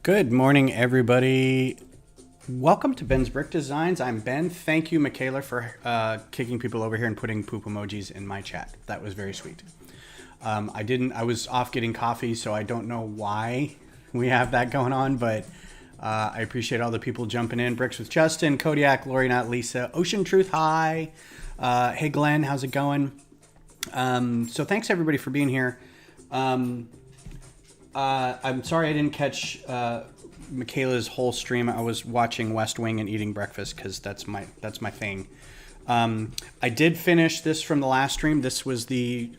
Good morning, everybody. Welcome to Ben's Brick Designs. I'm Ben. Thank you, Michaela, for kicking people over here and putting poop emojis in my chat. That was very sweet. I was off getting coffee, so I don't know why we have that going on, but I appreciate all the people jumping in. Bricks with Justin, Kodiak, Lori, Not Lisa, Ocean Truth, hi. Hey, Glenn, how's it going? So thanks, everybody, for being here. I'm sorry I didn't catch Michaela's whole stream. I was watching West Wing and eating breakfast because that's my thing. I did finish this from the last stream. This was the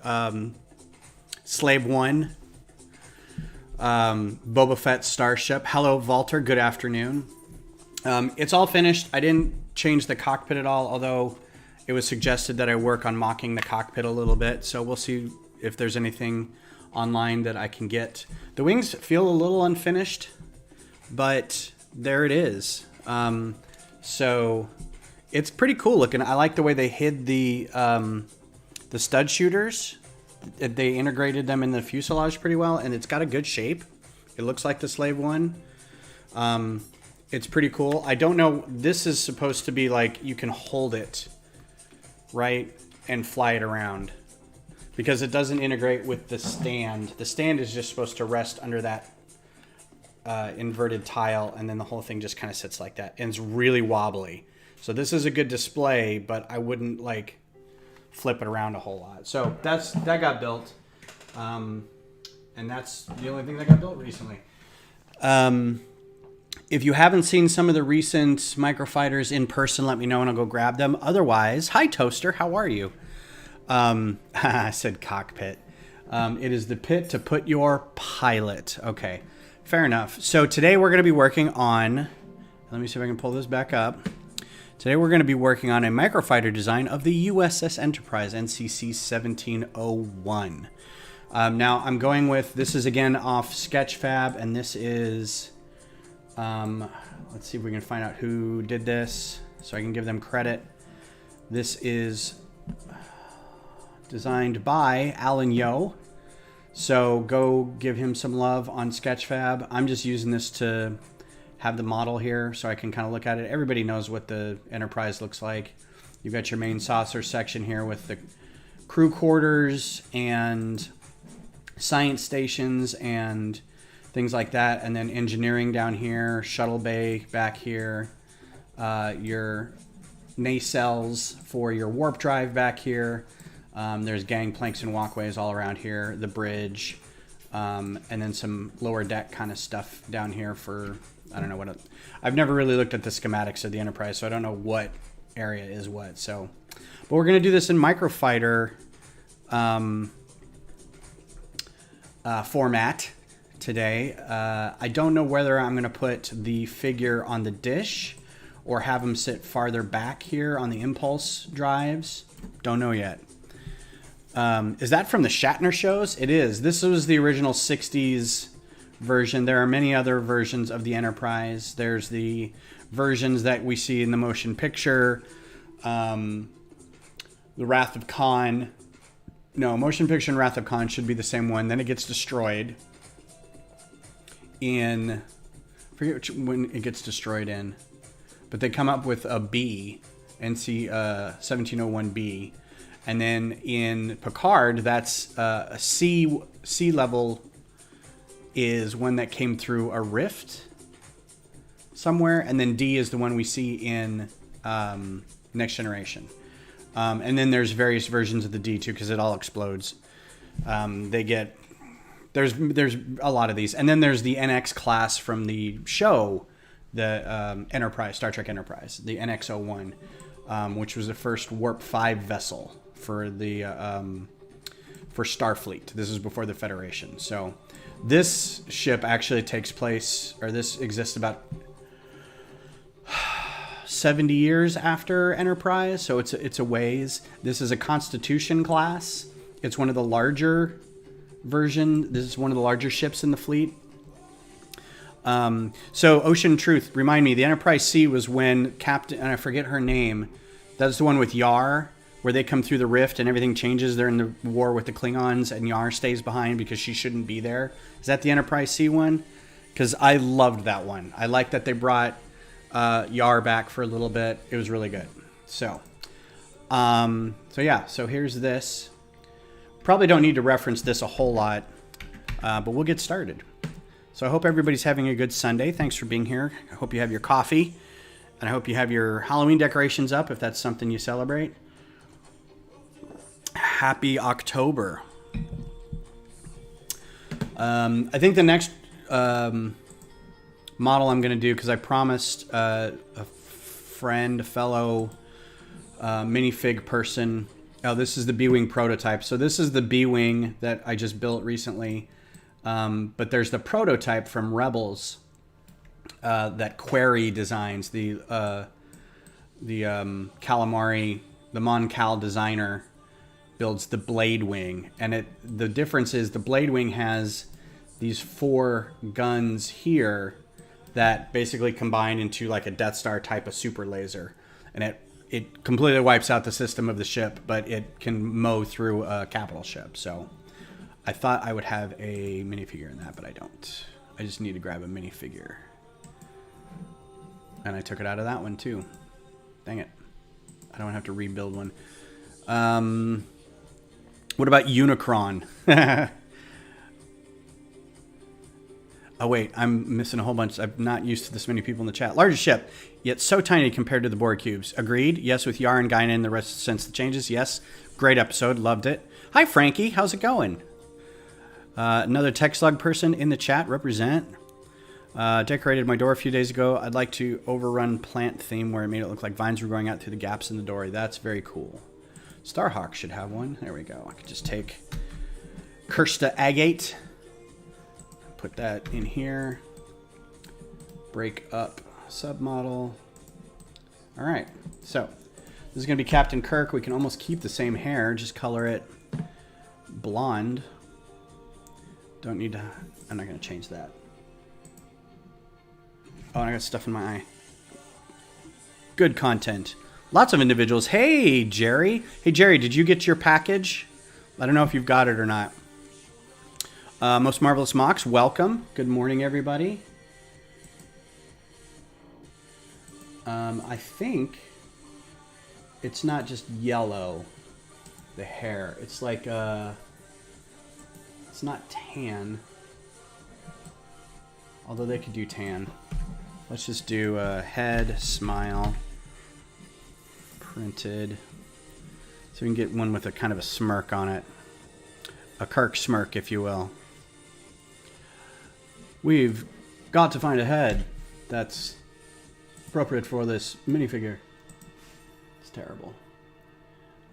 Slave 1 Boba Fett starship. Hello, Walter. Good afternoon. It's all finished. I didn't change the cockpit at all, although it was suggested that I work on mocking the cockpit a little bit. So we'll see if there's anything online that I can get. The wings feel a little unfinished, but there it is. So it's pretty cool looking. I like the way they hid the stud shooters. They integrated them in the fuselage pretty well, and it's got a good shape. It looks like the Slave 1. It's pretty cool. I don't know. This is supposed to be like you can hold it, right, and fly it around, because it doesn't integrate with the stand. The stand is just supposed to rest under that inverted tile, and then the whole thing just kind of sits like that. And it's really wobbly. So this is a good display, but I wouldn't like flip it around a whole lot. So that got built. And that's the only thing that got built recently. If you haven't seen some of the recent Microfighters in person, let me know and I'll go grab them. Otherwise, hi Toaster, how are you? I said cockpit. It is the pit to put your pilot. Okay, fair enough. So today we're going to be working on, let me see if I can pull this back up. Today we're going to be working on a Microfighter design of the USS Enterprise, NCC 1701. Now I'm going with, this is again off Sketchfab, and this is, let's see if we can find out who did this so I can give them credit. This is designed by Alan Yo. So go give him some love on Sketchfab. I'm just using this to have the model here so I can kind of look at it. Everybody knows what the Enterprise looks like. You've got your main saucer section here with the crew quarters and science stations and things like that. And then engineering down here, shuttle bay back here, your nacelles for your warp drive back here. There's gangplanks and walkways all around here, the bridge, and then some lower deck kind of stuff down here for, I don't know what, I've never really looked at the schematics of the Enterprise, so I don't know what area is what. So, but we're going to do this in Microfighter format today. I don't know whether I'm going to put the figure on the dish or have him sit farther back here on the impulse drives. Don't know yet. Is that from the Shatner shows? It is. This was the original 60s version. There are many other versions of the Enterprise. There's the versions that we see in the motion picture. The Wrath of Khan. No, motion picture and Wrath of Khan should be the same one. Then it gets destroyed in, I forget when it gets destroyed in, but they come up with a B, NC 1701B. And then in Picard, that's a C level is one that came through a rift somewhere. And then D is the one we see in Next Generation. And then there's various versions of the D too, because it all explodes. There's a lot of these. And then there's the NX class from the show, the Enterprise, Star Trek Enterprise, the NX-01, which was the first Warp 5 vessel for the for Starfleet. This is before the Federation. So this ship actually takes place, or this exists about 70 years after Enterprise, so it's a ways. This is a Constitution class. It's one of the larger version. This is one of the larger ships in the fleet. So Ocean Truth, remind me, the Enterprise C was when Captain, and I forget her name, that's the one with Yar, where they come through the rift and everything changes. They're in the war with the Klingons and Yar stays behind because she shouldn't be there. Is that the Enterprise C one? because I loved that one. I like that they brought Yar back for a little bit. It was really good. So yeah, so here's this. Probably don't need to reference this a whole lot, but we'll get started. So I hope everybody's having a good Sunday. Thanks for being here. I hope you have your coffee, and I hope you have your Halloween decorations up if that's something you celebrate. Happy October. I think the next model I'm going to do, because I promised a friend, a fellow minifig person. Oh, this is the B-Wing prototype. So this is the B-Wing that I just built recently. But there's the prototype from Rebels that Query designs, the Calamari, the Mon Cal designer builds the Blade Wing. And the difference is the Blade Wing has these 4 guns here that basically combine into like a Death Star type of super laser. And it completely wipes out the system of the ship, but it can mow through a capital ship. So I thought I would have a minifigure in that, but I don't. I just need to grab a minifigure. And I took it out of that one too. Dang it. I don't have to rebuild one. What about Unicron? Oh wait, I'm missing a whole bunch. I'm not used to this many people in the chat. Largest ship, yet so tiny compared to the Borg cubes. Agreed. Yes, with Yar and Guinan and the rest since the changes. Yes, great episode. Loved it. Hi Frankie, how's it going? Another tech slug person in the chat. Represent. Decorated my door a few days ago. I'd like to overrun plant theme where it made it look like vines were going out through the gaps in the door. That's very cool. Starhawk should have one. There we go. I could just take Kirsta Agate. Put that in here. Break up submodel. All right. So this is going to be Captain Kirk. We can almost keep the same hair. Just color it blonde. Don't need to. I'm not going to change that. Oh, and I got stuff in my eye. Good content. Lots of individuals. Hey, Jerry. Hey, Jerry, did you get your package? I don't know if you've got it or not. Most Marvelous Mox, welcome. Good morning, everybody. I think it's not just yellow, the hair. It's like, it's not tan. Although they could do tan. Let's just do head, smile, printed. So we can get one with a kind of a smirk on it. A Kirk smirk, if you will. We've got to find a head that's appropriate for this minifigure. It's terrible.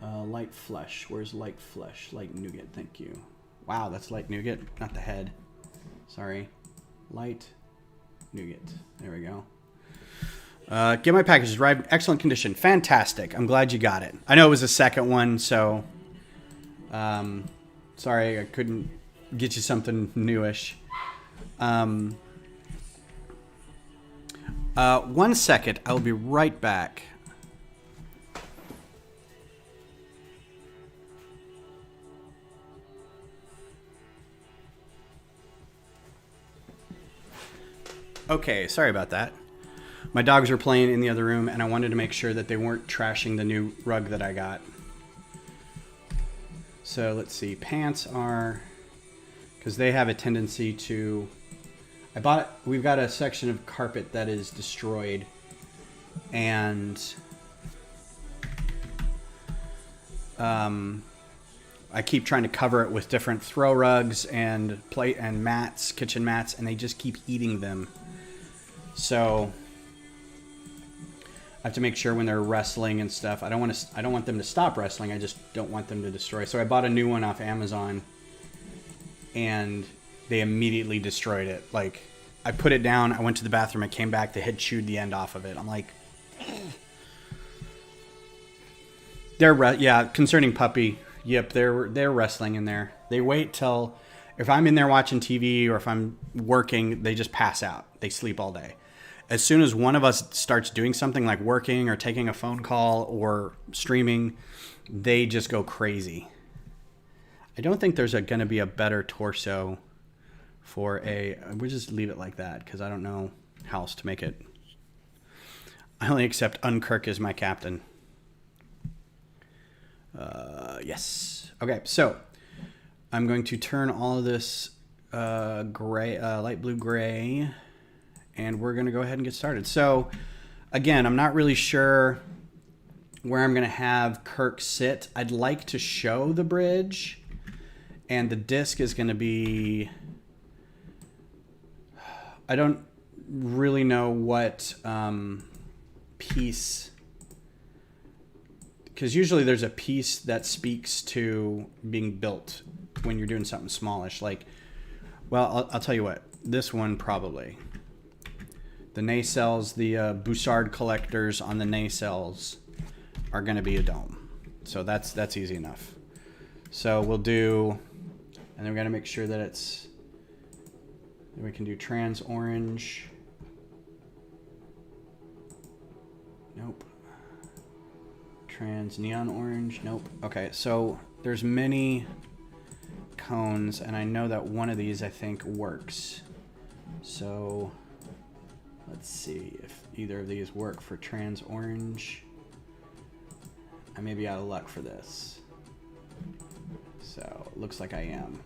Light flesh. Where's light flesh? Light nougat, thank you. Wow, that's light nougat, not the head. Sorry. Light nougat. There we go. Get my package. Arrived in excellent condition. Fantastic. I'm glad you got it. I know it was the second one, so sorry I couldn't get you something newish. 1 second. I'll be right back. Okay, sorry about that. My dogs were playing in the other room, and I wanted to make sure that they weren't trashing the new rug that I got. So let's see. Pants are... because they have a tendency to... we've got a section of carpet that is destroyed, and I keep trying to cover it with different throw rugs and plate and mats, kitchen mats, and they just keep eating them. So I have to make sure when they're wrestling and stuff. I don't want them to stop wrestling. I just don't want them to destroy. So I bought a new one off Amazon, and they immediately destroyed it. Like, I put it down, I went to the bathroom, I came back, they had chewed the end off of it. I'm like, yeah, concerning puppy. Yep, they're wrestling in there. They wait till, if I'm in there watching TV or if I'm working, they just pass out. They sleep all day. As soon as one of us starts doing something like working or taking a phone call or streaming, they just go crazy. I don't think there's going to be a better torso for a, we'll just leave it like that because I don't know how else to make it. I only accept Kirk as my captain. Yes. Okay, so I'm going to turn all of this gray, light blue gray, and we're going to go ahead and get started. So again, I'm not really sure where I'm going to have Kirk sit. I'd like to show the bridge, and the disc is going to be, I don't really know what piece, because usually there's a piece that speaks to being built when you're doing something smallish. Like, well, I'll tell you what, this one probably. The nacelles, the Bussard collectors on the nacelles are going to be a dome. So that's easy enough. So we'll do, and then we got to make sure that it's, we can do trans orange. Nope. Trans neon orange. Nope. Okay, so there's many cones, and I know that one of these I think works. So let's see if either of these work for trans orange. I may be out of luck for this. So it looks like I am.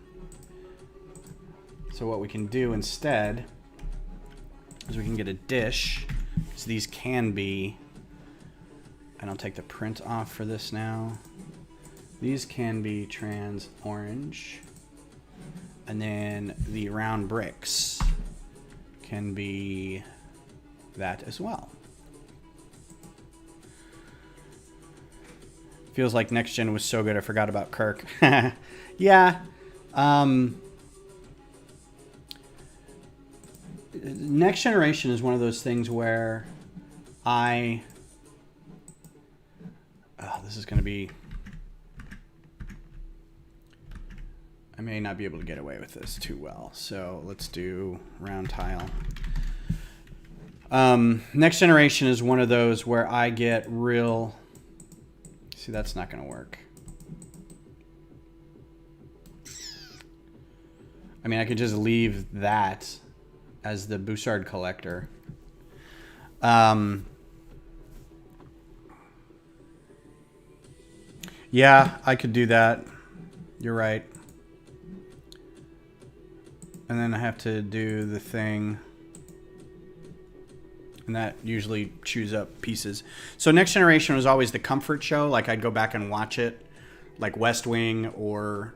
So what we can do instead is we can get a dish. So these can be, and I'll take the print off for this now. These can be trans orange. And then the round bricks can be that as well. Feels like Next Gen was so good I forgot about Kirk. Yeah. Next Generation is one of those things where this is going to be, I may not be able to get away with this too well. So let's do round tile. Next Generation is one of those where I get real, see, that's not going to work. I mean, I could just leave that as the Bussard collector. Yeah, I could do that. You're right. And then I have to do the thing. And that usually chews up pieces. So Next Generation was always the comfort show. Like, I'd go back and watch it. Like West Wing or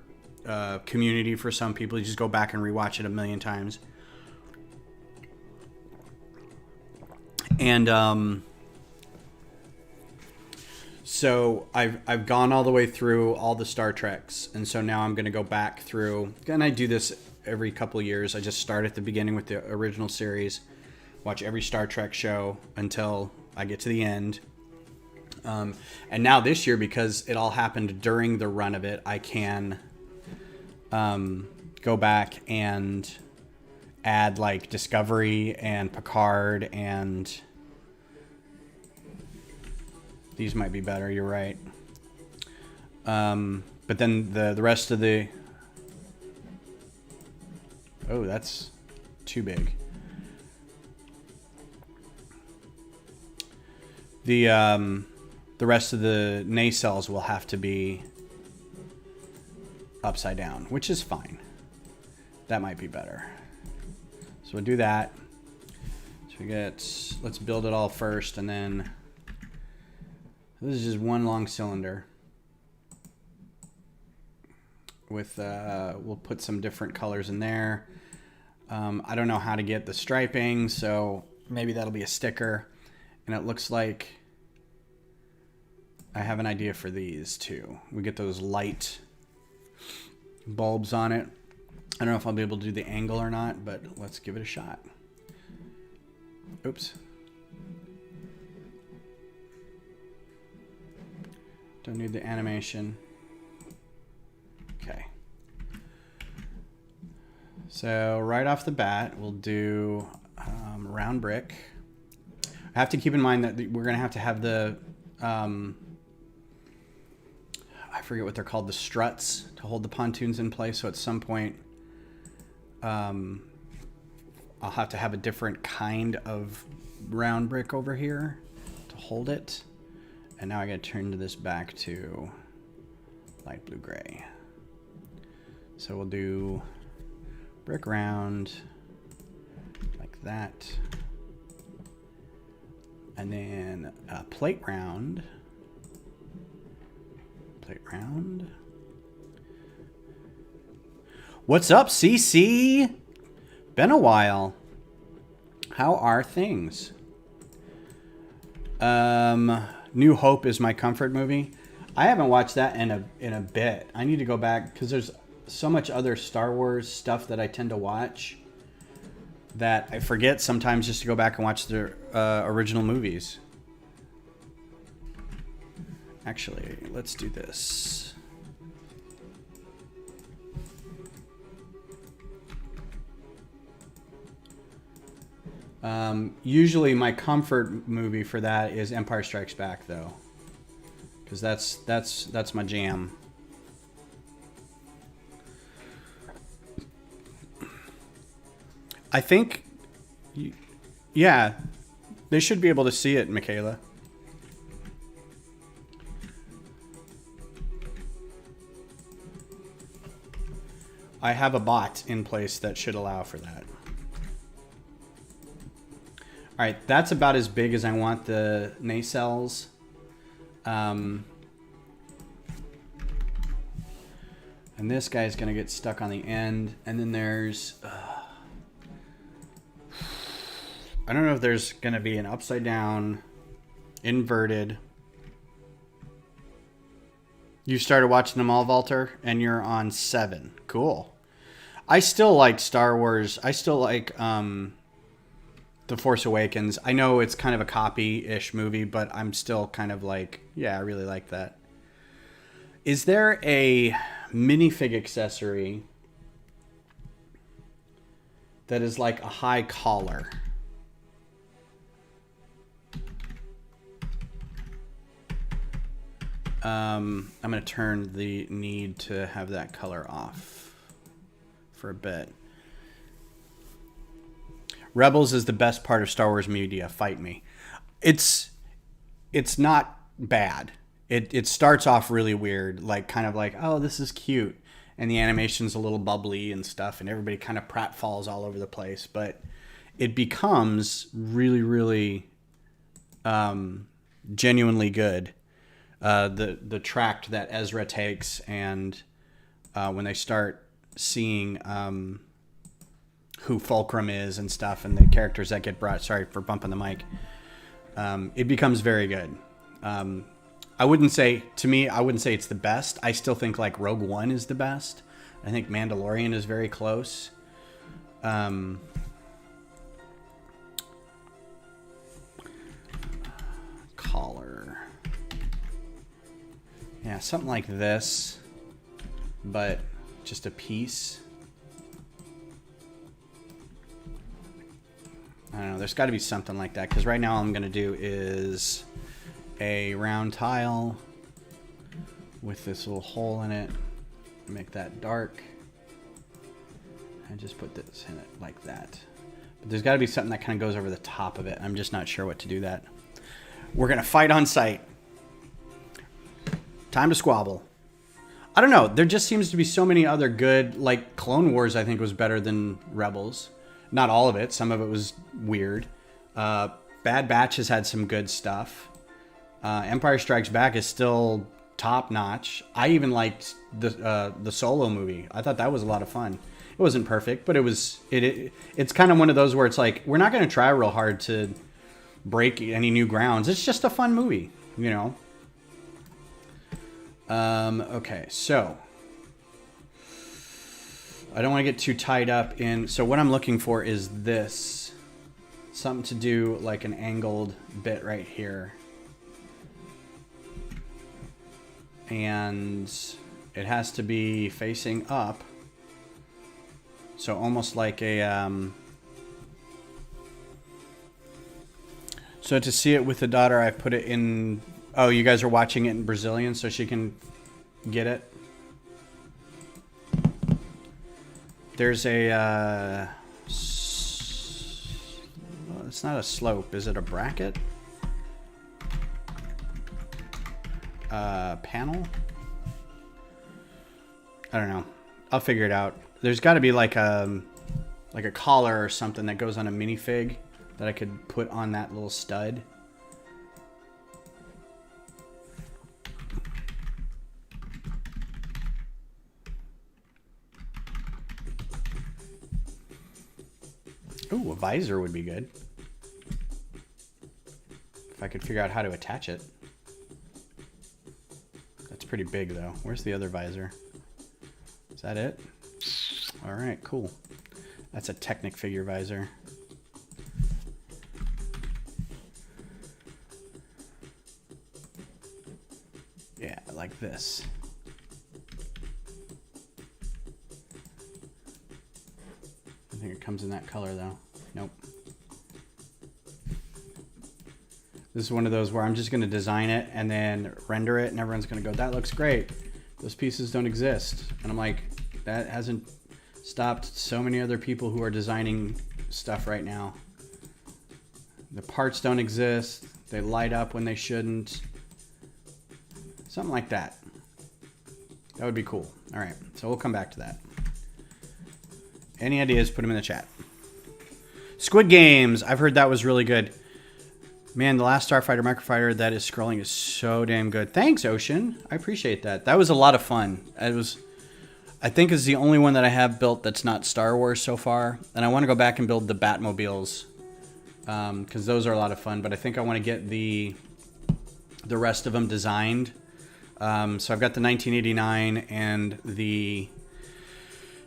Community for some people. You just go back and rewatch it a million times. And so I've gone all the way through all the Star Treks, and so now I'm going to go back through, and I do this every couple of years. I just start at the beginning with the original series, watch every Star Trek show until I get to the end. And now this year, because it all happened during the run of it, I can go back and add like Discovery and Picard, and these might be better, you're right. But then the rest of the, oh, that's too big. The rest of the nacelles will have to be upside down, which is fine. That might be better. So we'll do that. So we get, let's build it all first, and then this is just one long cylinder with, we'll put some different colors in there. I don't know how to get the striping, so maybe that'll be a sticker. And it looks like I have an idea for these too. We get those light bulbs on it. I don't know if I'll be able to do the angle or not, but let's give it a shot. Oops. Don't need the animation. Okay. So right off the bat, we'll do round brick. I have to keep in mind that we're going to have the, I forget what they're called, the struts to hold the pontoons in place. So at some point, I'll have to have a different kind of round brick over here to hold it. And now I gotta turn this back to light blue gray. So we'll do brick round like that. And then plate round. Plate round. What's up, CC? Been a while. How are things? New Hope is my comfort movie. I haven't watched that in a bit. I need to go back because there's so much other Star Wars stuff that I tend to watch that I forget sometimes just to go back and watch the original movies. Actually, let's do this. Usually my comfort movie for that is Empire Strikes Back, though, because that's my jam. I think, yeah, they should be able to see it, Michaela. I have a bot in place that should allow for that. All right, that's about as big as I want the nacelles. And this guy's gonna get stuck on the end. And then there's, I don't know if there's gonna be an upside down, inverted. You started watching them all, Walter, and you're on 7. Cool. I still like Star Wars. I still like The Force Awakens. I know it's kind of a copy-ish movie, but I'm still kind of like, yeah, I really like that. Is there a minifig accessory that is like a high collar? I'm going to turn the need to have that color off for a bit. Rebels is the best part of Star Wars media. Fight me. It's not bad. It starts off really weird, like kind of like, oh, this is cute, and the animation's a little bubbly and stuff, and everybody kind of pratfalls all over the place. But it becomes really, really genuinely good. The tract that Ezra takes, and when they start seeing who Fulcrum is and stuff, and the characters that get brought. Sorry for bumping the mic. It becomes very good. I wouldn't say it's the best. I still think like Rogue One is the best. I think Mandalorian is very close. Collar. Yeah, something like this, but just a piece. I don't know. There's got to be something like that, because right now all I'm going to do is a round tile with this little hole in it. Make that dark. And just put this in it like that. But there's got to be something that kind of goes over the top of it. I'm just not sure what to do that. We're going to fight on sight. Time to squabble. I don't know. There just seems to be so many other good, like Clone Wars I think was better than Rebels. Not all of it. Some of it was weird. Bad Batch has had some good stuff. Empire Strikes Back is still top notch. I even liked the Solo movie. I thought that was a lot of fun. It wasn't perfect, but it's kind of one of those where it's like, we're not going to try real hard to break any new grounds. It's just a fun movie, you know? Okay, so I don't want to get too tied up in, so what I'm looking for is this, something to do like an angled bit right here. And it has to be facing up. So almost like a, so to see it with the daughter, I put it in, oh, you guys are watching it in Brazilian so she can get it. There's a, well, it's not a slope. Is it a bracket? Panel? I don't know. I'll figure it out. There's got to be like a collar or something that goes on a minifig that I could put on that little stud. Ooh, a visor would be good. If I could figure out how to attach it. That's pretty big though. Where's the other visor? Is that it? All right, cool. That's a Technic figure visor. Yeah, like this. I think it comes in that color though. Nope. This is one of those where I'm just going to design it and then render it and everyone's going to go, that looks great. Those pieces don't exist. And I'm like, that hasn't stopped so many other people who are designing stuff right now. The parts don't exist. They light up when they shouldn't. Something like that. That would be cool. All right, so we'll come back to that. Any ideas, put them in the chat. Squid Games. I've heard that was really good. Man, the last Starfighter Microfighter that is scrolling is so damn good. Thanks, Ocean. I appreciate that. That was a lot of fun. I think is the only one that I have built that's not Star Wars so far. And I want to go back and build the Batmobiles. Because those are a lot of fun. But I think I want to get the rest of them designed. So I've got the 1989 and the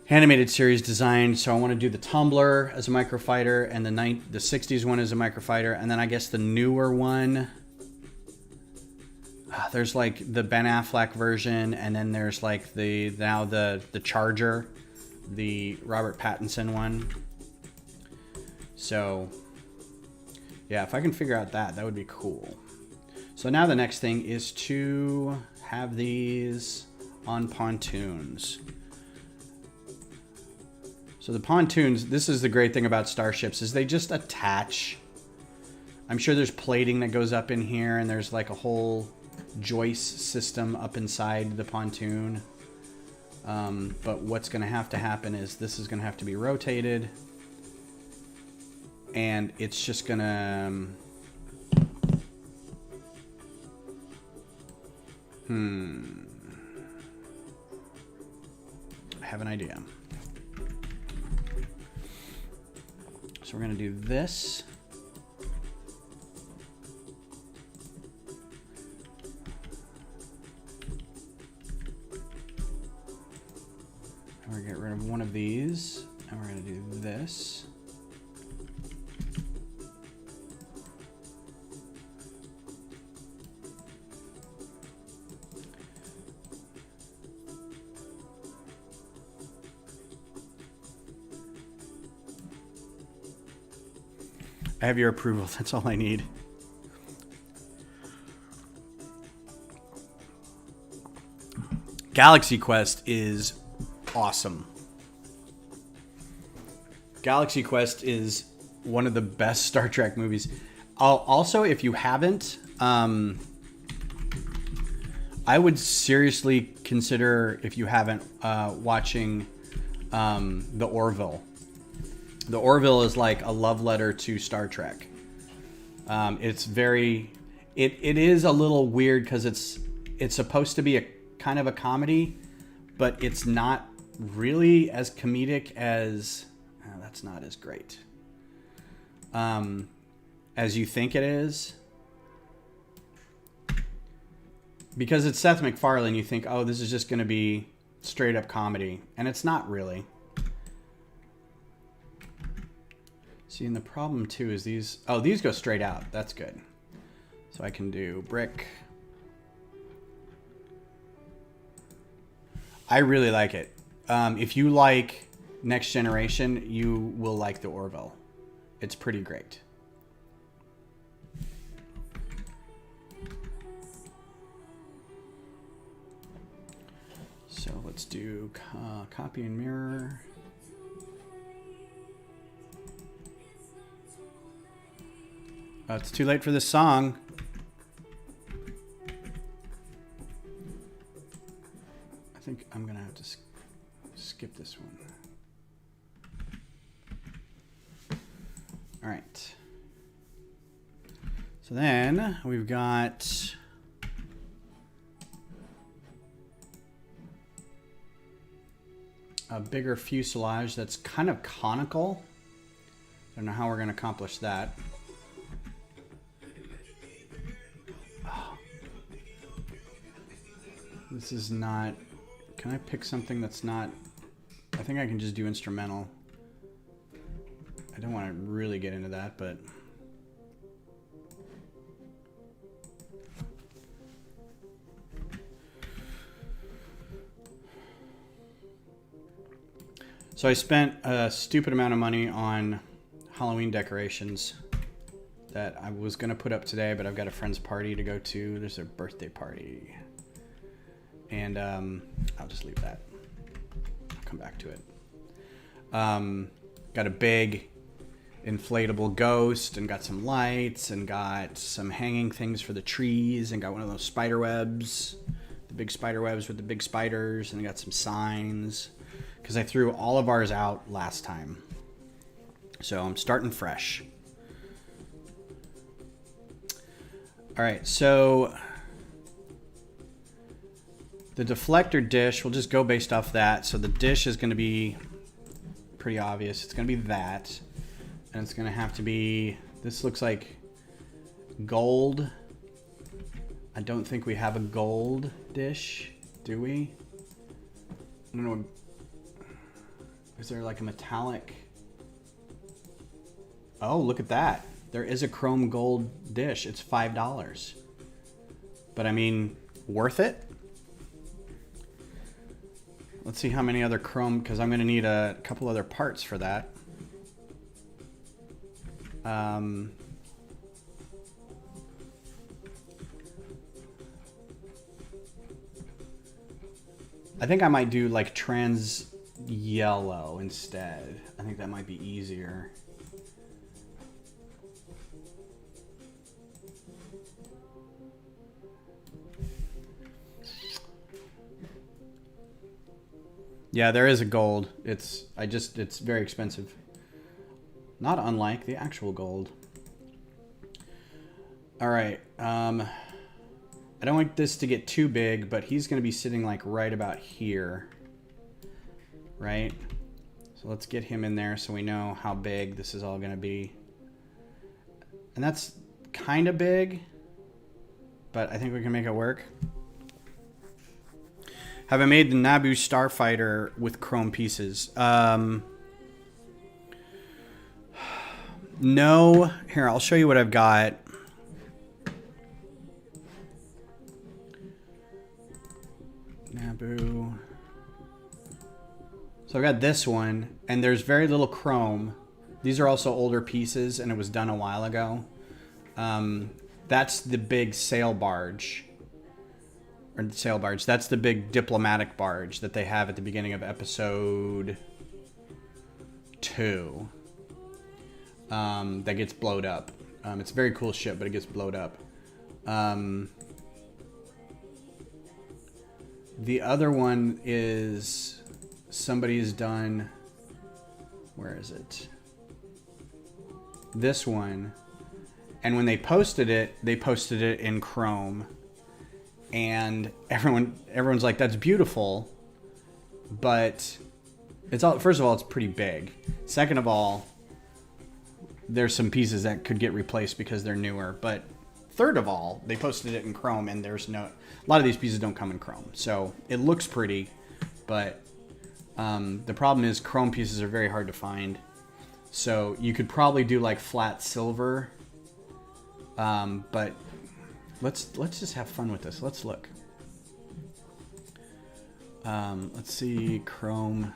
animated series designed. So I want to do the Tumbler as a microfighter and the 60s one as a microfighter. And then I guess the newer one, there's like the Ben Affleck version. And then there's like the Charger, the Robert Pattinson one. So yeah, if I can figure out that would be cool. So now the next thing is to have these on pontoons. So the pontoons, this is the great thing about starships, is they just attach. I'm sure there's plating that goes up in here, and there's like a whole joist system up inside the pontoon. But what's going to happen is this is going to have to be rotated. And it's just going to... I have an idea. So we're going to do this. And we're going to get rid of one of these. And we're going to do this. I have your approval. That's all I need. Galaxy Quest is awesome. Galaxy Quest is one of the best Star Trek movies. Also, if you haven't, I would seriously consider, if you haven't, watching the Orville. The Orville is like a love letter to Star Trek. It's very... It is a little weird because it's supposed to be a kind of a comedy, but it's not really as comedic as... that's not as great. As you think it is. Because it's Seth MacFarlane, you think, oh, this is just going to be straight up comedy. And it's not really. See, and the problem too is these... Oh, these go straight out. That's good. So I can do brick. I really like it. If you like Next Generation, you will like the Orville. It's pretty great. So let's do copy and mirror. It's too late for this song. I think I'm gonna have to skip this one. All right. So then we've got a bigger fuselage that's kind of conical. I don't know how we're going to accomplish that. Oh. This is not... Can I pick something that's not... I think I can just do instrumental. I don't want to really get into that, but... So I spent a stupid amount of money on Halloween decorations that I was going to put up today, but I've got a friend's party to go to. There's their birthday party. And I'll just leave that. I'll come back to it. Got a big inflatable ghost and got some lights and got some hanging things for the trees and got one of those spider webs. The big spider webs with the big spiders, and got some signs. Because I threw all of ours out last time. So I'm starting fresh. All right, so the deflector dish, we'll just go based off that. So the dish is going to be pretty obvious. It's going to be that. And it's going to have to be, this looks like gold. I don't think we have a gold dish, do we? I don't know. Is there like a metallic? Oh, look at that. There is a chrome gold dish. It's $5. But I mean, worth it? Let's see how many other chrome, because I'm going to need a couple other parts for that. I think I might do like trans yellow instead. I think that might be easier. Yeah, there is a gold. It's very expensive. Not unlike the actual gold. All right. I don't want this to get too big, but he's going to be sitting like right about here. Right? So let's get him in there so we know how big this is all going to be. And that's kind of big, but I think we can make it work. Have I made the Naboo Starfighter with chrome pieces? No. Here, I'll show you what I've got. Naboo. So I've got this one, and there's very little chrome. These are also older pieces, and it was done a while ago. That's the big sail barge. Or the sail barge. That's the big diplomatic barge that they have at the beginning of episode 2. That gets blowed up. It's a very cool ship, but it gets blowed up. The other one is somebody's done. Where is it? This one. And when they posted it in chrome. And everyone's like, that's beautiful, but it's all, first of all, it's pretty big. Second of all, there's some pieces that could get replaced because they're newer. But third of all, they posted it in chrome, and there's no, a lot of these pieces don't come in chrome. So it looks pretty, but the problem is chrome pieces are very hard to find. So you could probably do like flat silver, but let's just have fun with this. Let's look. Let's see chrome.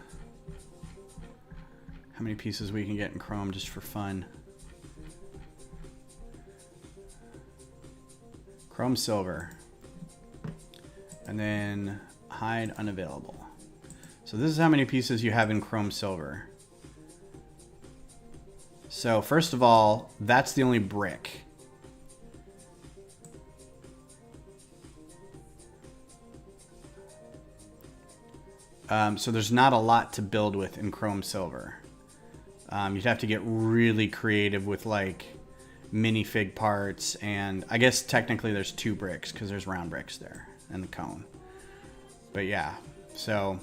How many pieces we can get in chrome just for fun. Chrome silver. And then hide unavailable. So this is how many pieces you have in chrome silver. So first of all, that's the only brick. So there's not a lot to build with in chrome silver. You'd have to get really creative with like minifig parts, and I guess technically there's 2 bricks because there's round bricks there and the cone. But yeah, so,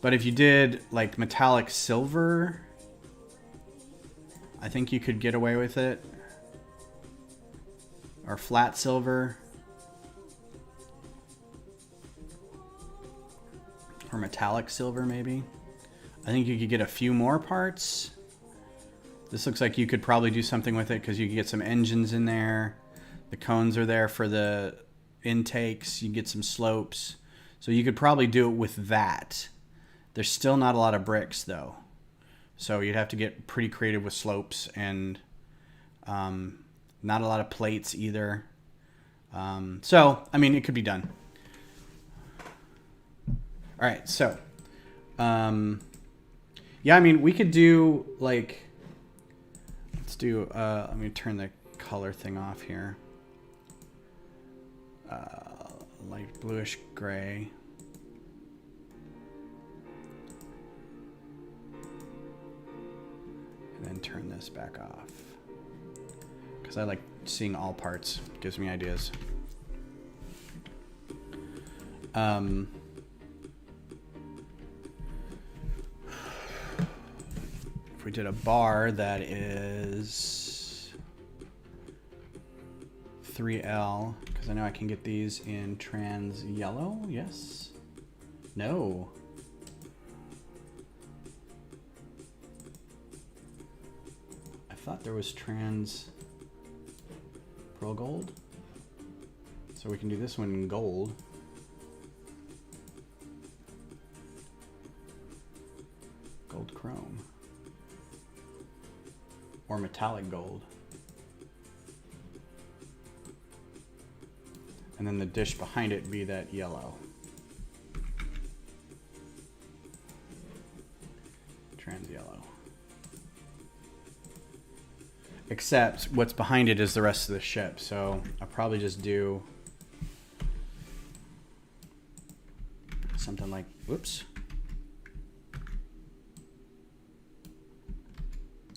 but if you did like metallic silver, I think you could get away with it. Or flat silver. Or metallic silver, maybe. I think you could get a few more parts. This looks like you could probably do something with it because you could get some engines in there. The cones are there for the intakes. You get some slopes. So you could probably do it with that. There's still not a lot of bricks, though. So you'd have to get pretty creative with slopes and not a lot of plates either. So, I mean, it could be done. All right, so, yeah, I mean, we could do, like, let's do, let me turn the color thing off here. Light bluish gray. And then turn this back off. Because I like seeing all parts. It gives me ideas. If we did a bar that is 3L, because I know I can get these in trans yellow. Yes? No. I thought there was trans pearl gold. So we can do this one in gold. Gold chrome. Or metallic gold. And then the dish behind it be that yellow. Trans yellow. Except what's behind it is the rest of the ship. So I'll probably just do something like, whoops.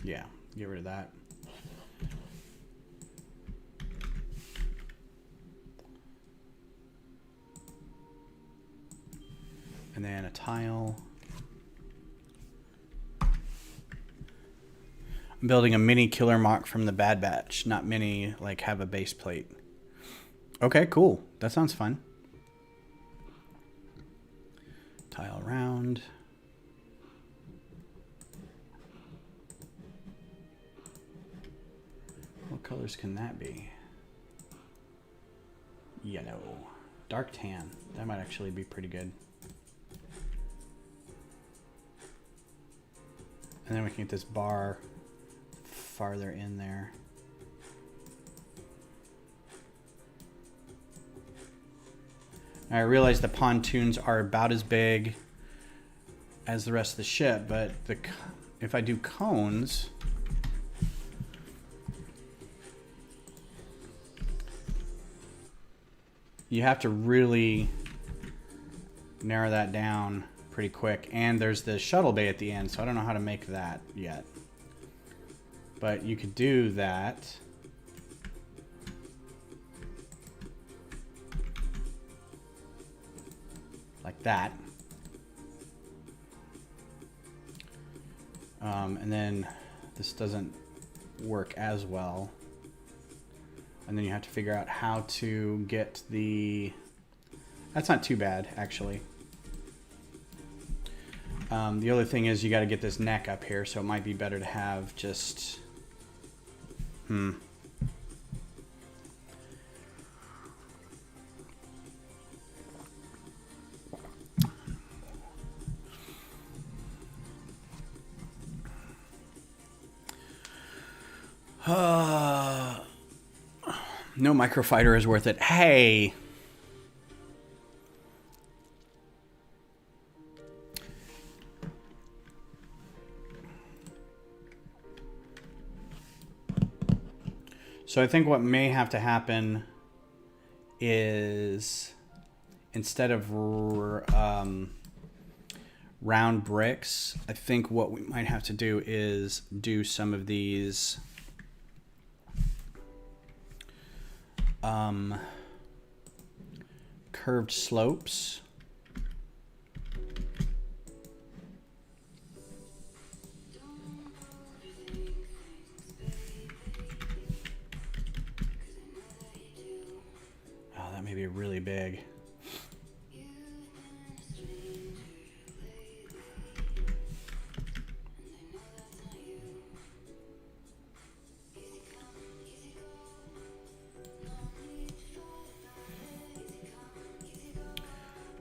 Yeah, get rid of that. And then a tile. I'm building a mini killer mock from the Bad Batch, not mini, like have a base plate. Okay, cool. That sounds fun. Tile around. What colors can that be? Yellow. Dark tan. That might actually be pretty good. And then we can get this bar farther in there. I realize the pontoons are about as big as the rest of the ship, but if I do cones, you have to really narrow that down pretty quick. And there's the shuttle bay at the end, so I don't know how to make that yet. But you could do that. Like that. And then this doesn't work as well. And then you have to figure out how to get the... That's not too bad, actually. The other thing is you got to get this neck up here, so it might be better to have just... No microfighter is worth it. Hey! So I think what may have to happen is instead of round bricks. I think what we might have to do is do some of these curved slopes. Oh, that may be really big.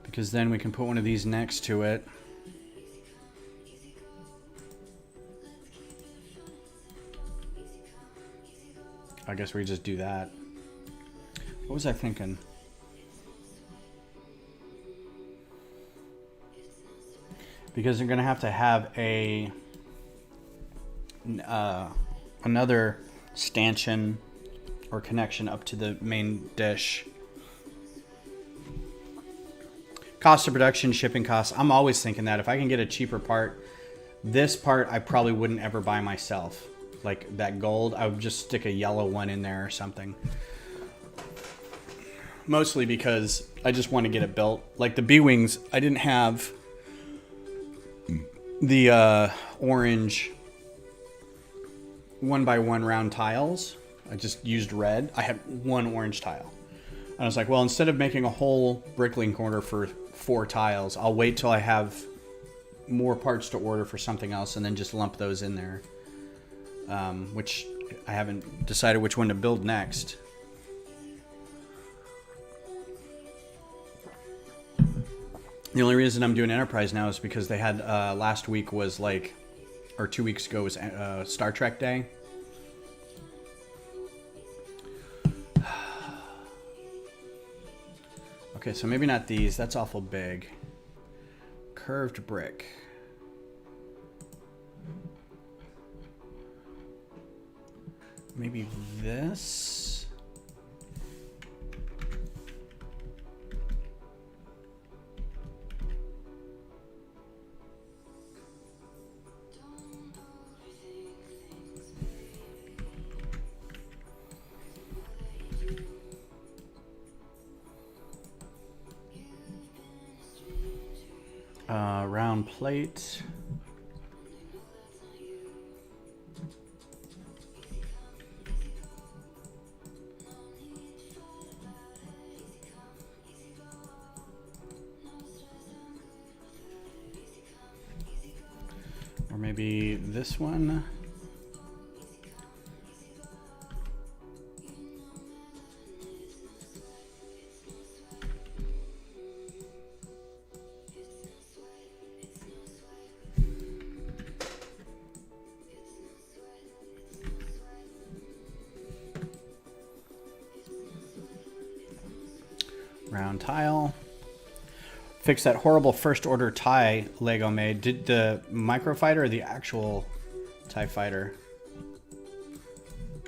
Because then we can put one of these next to it. I guess we just do that. What was I thinking? Because they're gonna have to have a another stanchion or connection up to the main dish. Cost of production, shipping costs. I'm always thinking that if I can get a cheaper part, this part I probably wouldn't ever buy myself. Like that gold, I would just stick a yellow one in there or something. Mostly because I just want to get it built. Like the B-Wings, I didn't have the orange 1x1 round tiles. I just used red. I had one orange tile. And I was like, well, instead of making a whole bricklink order for 4 tiles, I'll wait till I have more parts to order for something else and then just lump those in there. Which I haven't decided which one to build next. The only reason I'm doing Enterprise now is because they had last week was like, or 2 weeks ago was Star Trek Day. Okay, so maybe not these. That's awful big. Curved brick. Maybe this. Round plate. Or maybe this one. Round tile. Fix that horrible first order TIE Lego made. Did the Microfighter or the actual TIE Fighter?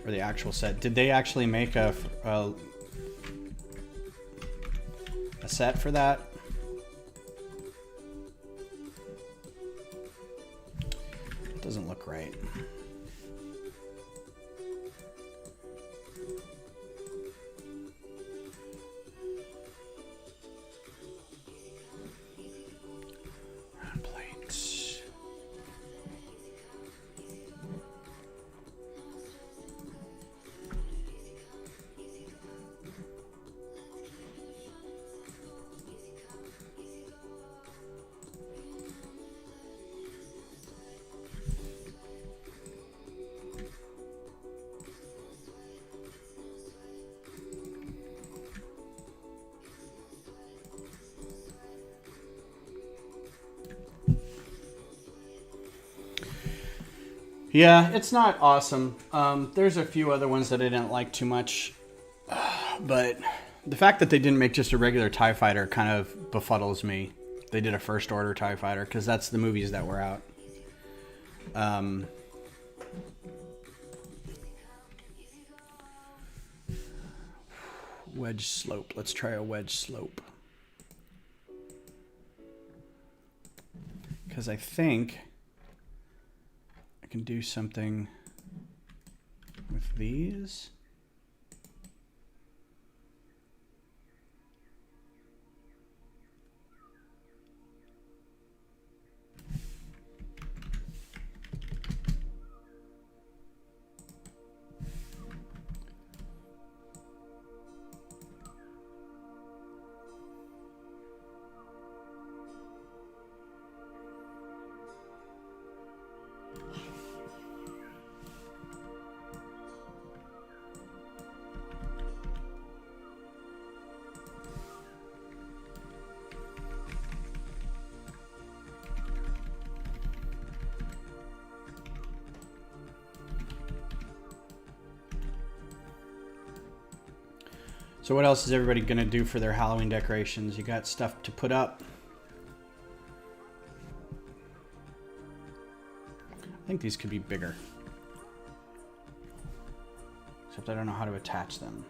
Or the actual set? Did they actually make a set for that? Doesn't look right. Yeah, it's not awesome. There's a few other ones that I didn't like too much. But the fact that they didn't make just a regular TIE Fighter kind of befuddles me. They did a first order TIE Fighter because that's the movies that were out. Wedge Slope. Let's try a Wedge Slope. because I think I can do something with these. So what else is everybody going to do for their Halloween decorations? You got stuff to put up? I think these could be bigger. Except I don't know how to attach them.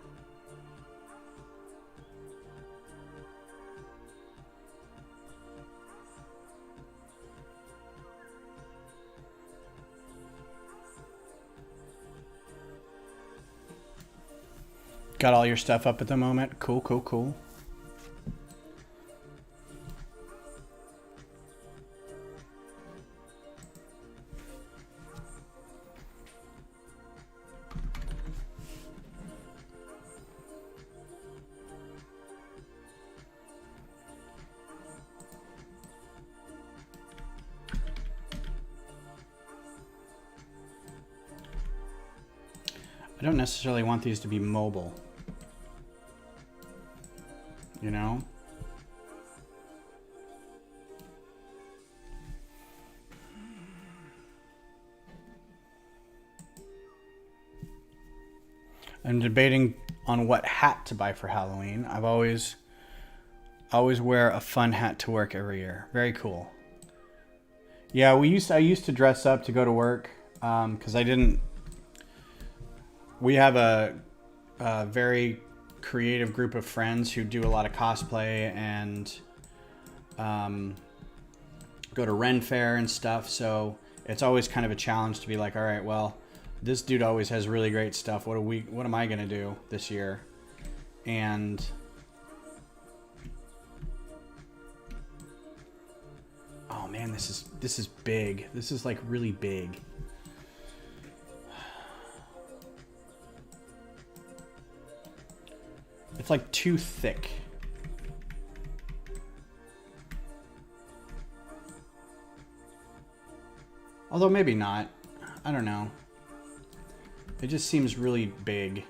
Got all your stuff up at the moment? Cool, cool, cool. I don't necessarily want these to be mobile. You know? I'm debating on what hat to buy for Halloween. I've always wear a fun hat to work every year. Very cool. Yeah, I used to dress up to go to work because I didn't. We have a very creative group of friends who do a lot of cosplay and go to Ren Fair and stuff. So it's always kind of a challenge to be like, all right, well, this dude always has really great stuff. What am I gonna do this year? And oh man, this is big. This is like really big. It's like too thick. Although maybe not. I don't know. It just seems really big.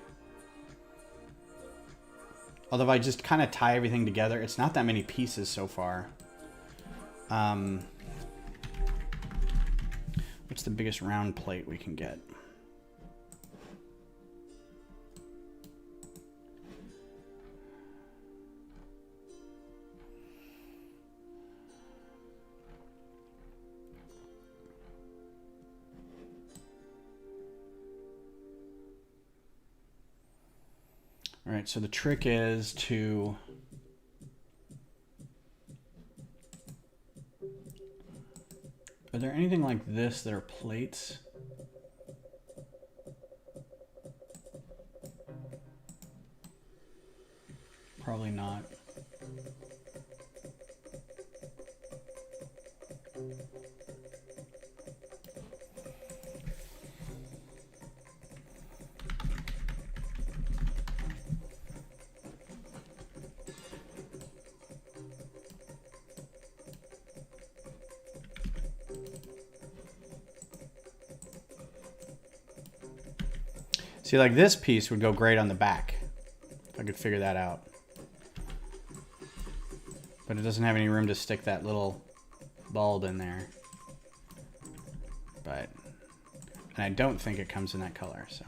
Although if I just kind of tie everything together, it's not that many pieces so far. What's the biggest round plate we can get? All right, so the trick is to are there anything like this that are plates? Probably not. See, like this piece would go great on the back, if I could figure that out. But it doesn't have any room to stick that little bulb in there. But, and I don't think it comes in that color, so.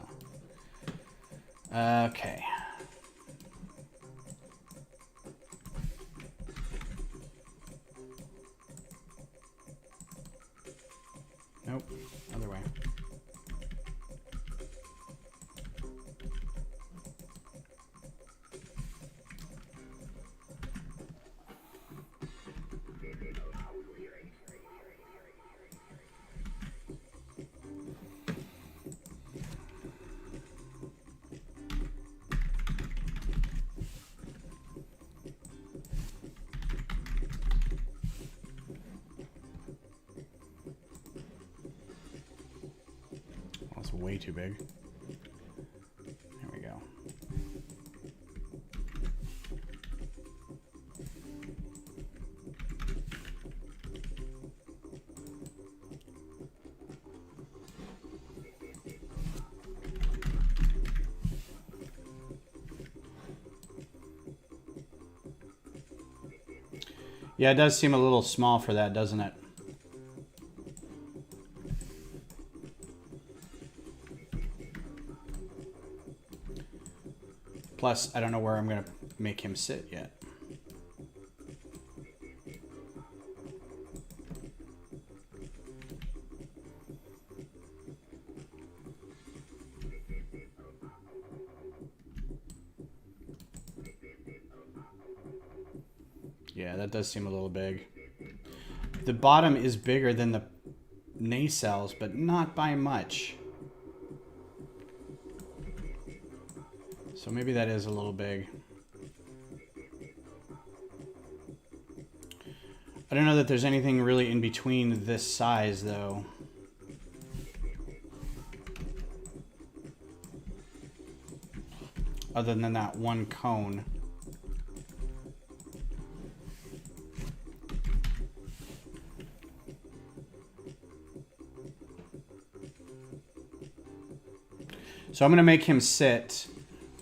Okay. Nope, other way. That's way too big. There we go. Yeah, it does seem a little small for that, doesn't it? Plus, I don't know where I'm going to make him sit yet. Yeah, that does seem a little big. The bottom is bigger than the nacelles, but not by much. So maybe that is a little big. I don't know that there's anything really in between this size, though. Other than that one cone. So I'm going to make him sit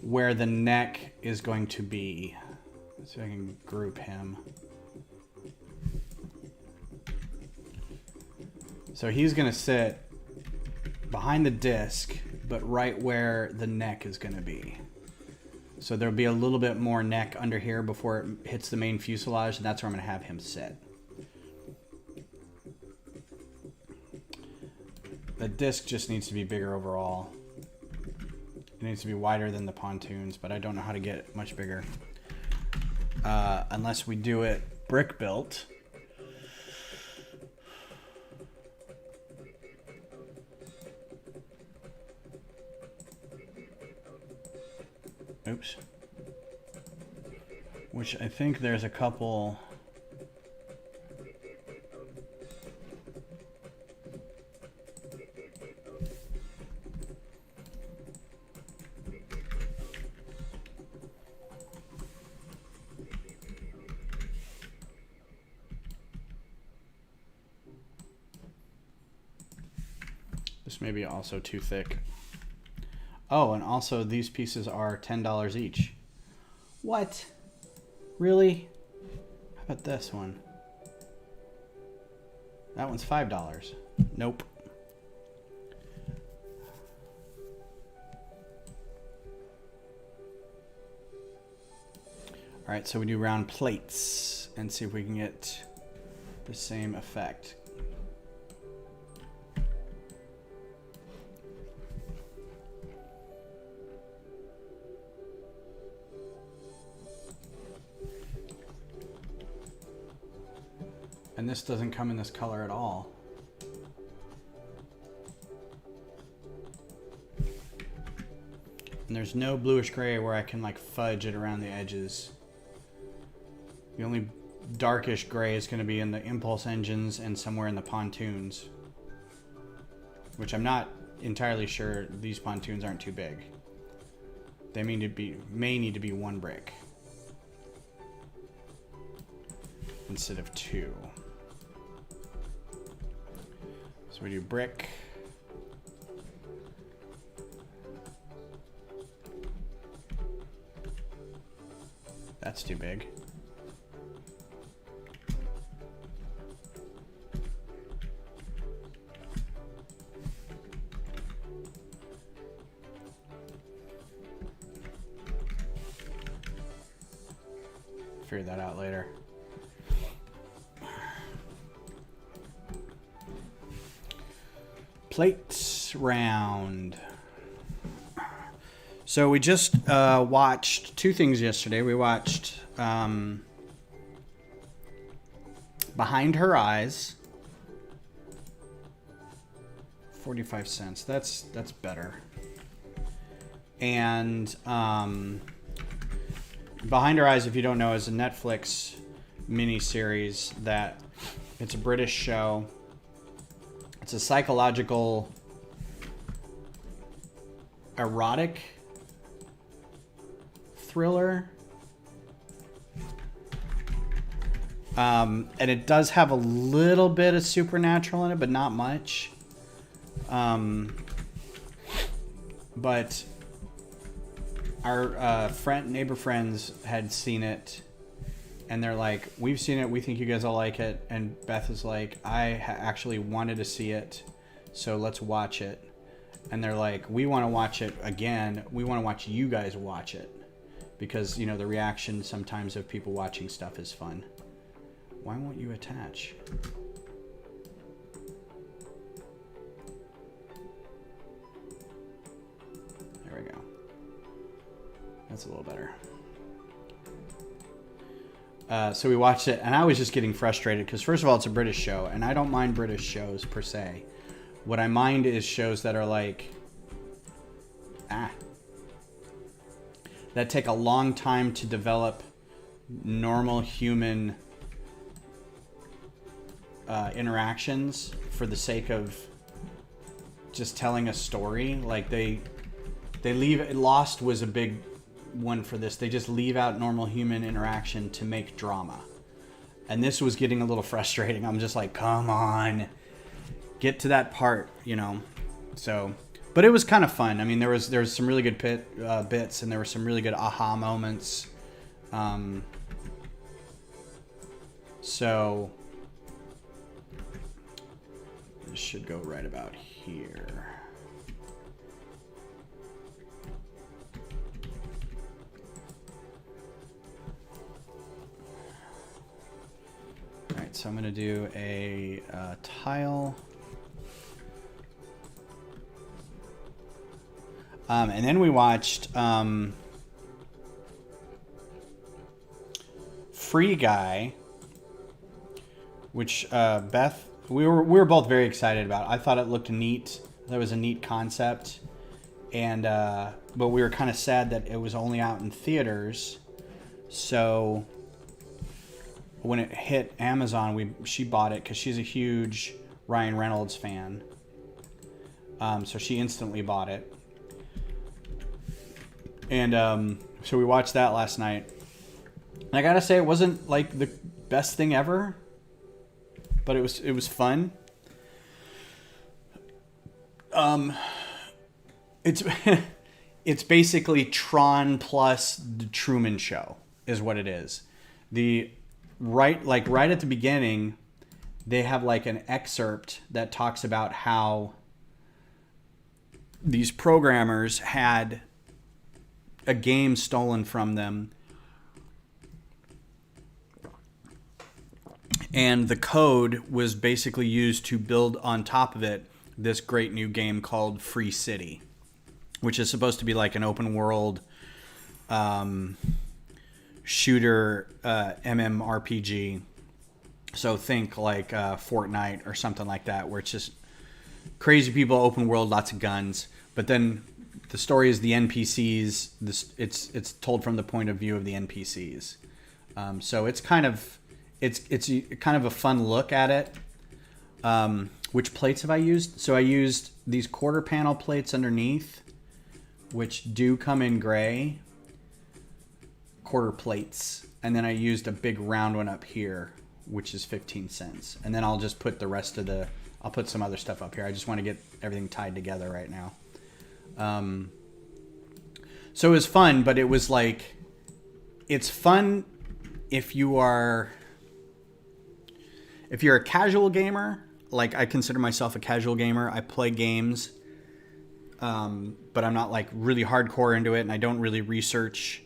where the neck is going to be. So I can group him. So he's going to sit behind the disc, but right where the neck is going to be. So there'll be a little bit more neck under here before it hits the main fuselage, and that's where I'm going to have him sit. The disc just needs to be bigger overall. It needs to be wider than the pontoons, but I don't know how to get it much bigger. Unless we do it brick built. Oops. Which I think there's a couple... This may be also too thick. Oh, and also these pieces are $10 each. What? Really? How about this one? That one's $5. Nope. All right, so we do round plates and see if we can get the same effect. And this doesn't come in this color at all. And there's no bluish gray where I can like fudge it around the edges. The only darkish gray is going to be in the impulse engines and somewhere in the pontoons. Which I'm not entirely sure these pontoons aren't too big. They may need to be one brick instead of two. So we do brick. That's too big. Figure that out later. Plates round. So we just watched two things yesterday. We watched Behind Her Eyes. 45 cents. That's better. And Behind Her Eyes, if you don't know, is a Netflix miniseries that it's a British show. It's a psychological erotic thriller. And it does have a little bit of supernatural in it, but not much. But our neighbor friends had seen it, and they're like, "We've seen it. We think you guys will like it." And Beth is like, "I actually wanted to see it, so let's watch it." And they're like, "We want to watch it again. We want to watch you guys watch it, because you know the reaction sometimes of people watching stuff is fun." Why won't you attach? There we go. That's a little better. So we watched it, and I was just getting frustrated because, first of all, it's a British show, and I don't mind British shows per se. What I mind is shows that are like, that take a long time to develop normal human interactions for the sake of just telling a story. Like they leave. Lost was a big one for this. They just leave out normal human interaction to make drama, and this was getting a little frustrating. I'm just like, come on, get to that part, you know. So, but it was kind of fun. I mean, there was some really good bits, and there were some really good aha moments. So this should go right about here. All right, so I'm going to do a tile. And then we watched Free Guy, which Beth, we were both very excited about. I thought it looked neat. That was a neat concept, and but we were kind of sad that it was only out in theaters. So when it hit Amazon, she bought it because she's a huge Ryan Reynolds fan. So she instantly bought it, and so we watched that last night. And I gotta say, it wasn't like the best thing ever, but it was fun. It's basically Tron plus the Truman Show is what it is. Right at the beginning, they have like an excerpt that talks about how these programmers had a game stolen from them, and the code was basically used to build on top of it this great new game called Free City, which is supposed to be like an open world shooter MMORPG. So think like Fortnite or something like that, where it's just crazy people, open world, lots of guns. But then the story is the NPCs. It's told from the point of view of the NPCs. So it's kind of a fun look at it. Which plates have I used? So I used these quarter panel plates underneath, which do come in gray. Quarter plates. And then I used a big round one up here, which is 15 cents. And then I'll just put the rest of I'll put some other stuff up here. I just want to get everything tied together right now. So it was fun, but it was like, it's fun if you're a casual gamer. Like, I consider myself a casual gamer. I play games, but I'm not like really hardcore into it, and I don't really research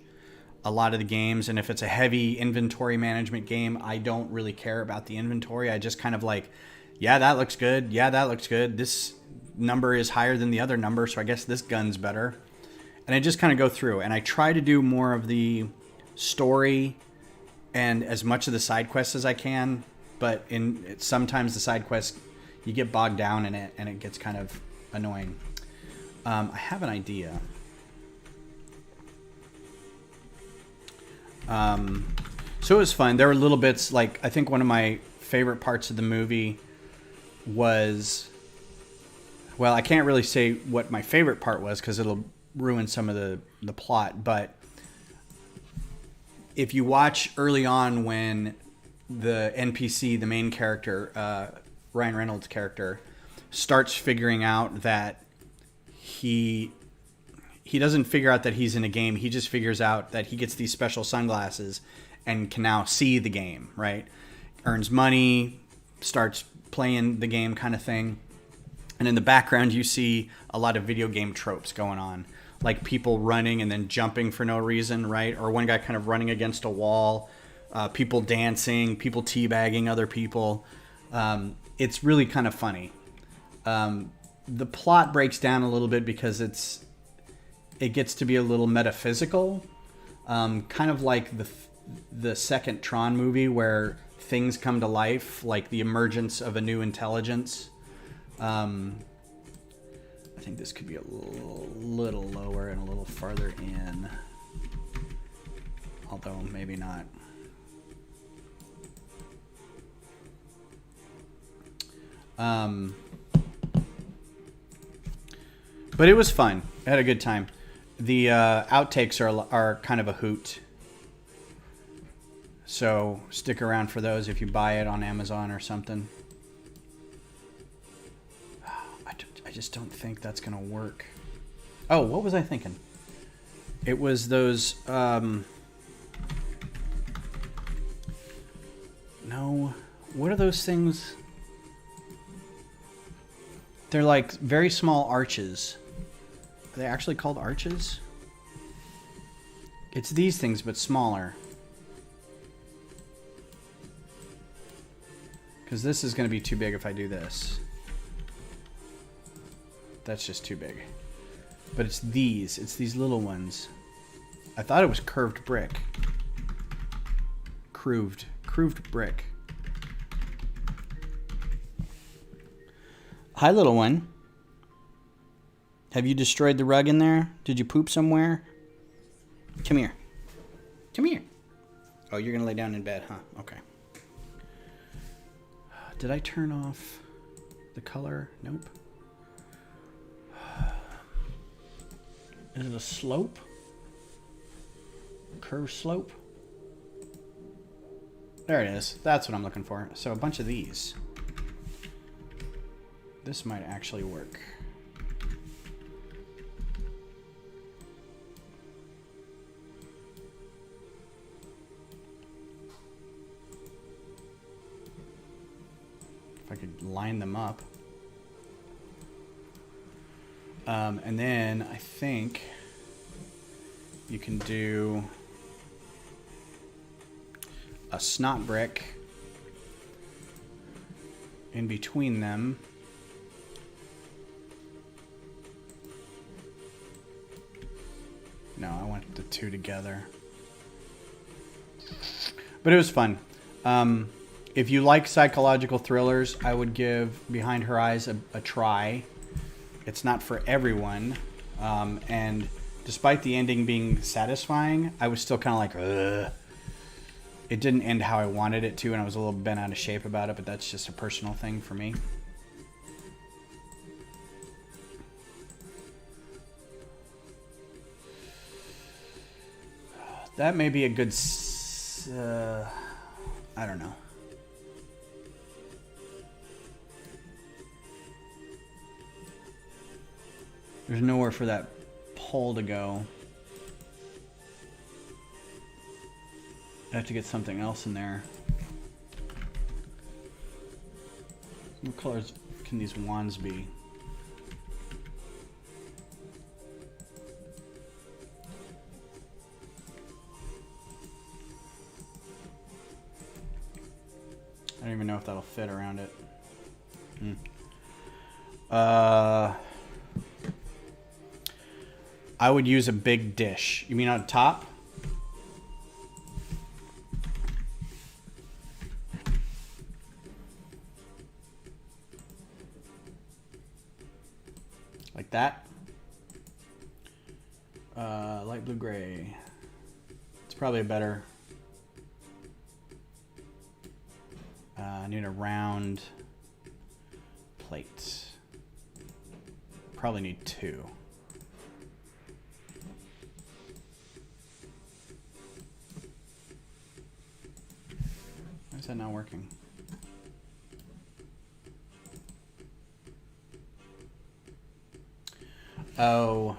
a lot of the games. And if it's a heavy inventory management game, I don't really care about the inventory. I just kind of like, yeah, that looks good. Yeah, that looks good. This number is higher than the other number, so I guess this gun's better. And I just kind of go through, and I try to do more of the story and as much of the side quests as I can. But sometimes the side quests, you get bogged down in it, and it gets kind of annoying. I have an idea. So it was fun. There were little bits, like, I think one of my favorite parts of the movie was, well, I can't really say what my favorite part was because it'll ruin some of the plot. But if you watch early on when the NPC, the main character, Ryan Reynolds' character, starts figuring out that he doesn't figure out that he's in a game. He just figures out that he gets these special sunglasses and can now see the game, right? Earns money, starts playing the game kind of thing. And in the background, you see a lot of video game tropes going on, like people running and then jumping for no reason, right? Or one guy kind of running against a wall, people dancing, people teabagging other people. It's really kind of funny. The plot breaks down a little bit because it gets to be a little metaphysical, kind of like the second Tron movie where things come to life, like the emergence of a new intelligence. I think this could be a little lower and a little farther in, although maybe not. But it was fun. I had a good time. The outtakes are kind of a hoot. So stick around for those if you buy it on Amazon or something. I just don't think that's going to work. Oh, what was I thinking? It was those... no. What are those things? They're like very small arches. Are they actually called arches? It's these things, but smaller. Because this is going to be too big if I do this. That's just too big. But it's these little ones. I thought it was curved brick. Grooved brick. Hi, little one. Have you destroyed the rug in there? Did you poop somewhere? Come here. Come here. Oh, you're going to lay down in bed, huh? Okay. Did I turn off the color? Nope. Is it a slope? Curved slope? There it is. That's what I'm looking for. So a bunch of these. This might actually work. If I could line them up. And then I think you can do a snot brick in between them. No, I want the two together. But it was fun. If you like psychological thrillers, I would give Behind Her Eyes a try. It's not for everyone. And despite the ending being satisfying, I was still kind of like, ugh. It didn't end how I wanted it to, and I was a little bent out of shape about it, but that's just a personal thing for me. That may be a good... I don't know. There's nowhere for that pole to go. I have to get something else in there. What colors can these wands be? I don't even know if that'll fit around it. I would use a big dish. You mean on top? Like that. Light blue gray. It's probably a better. I need a round plate. Probably need two. that not working? Oh.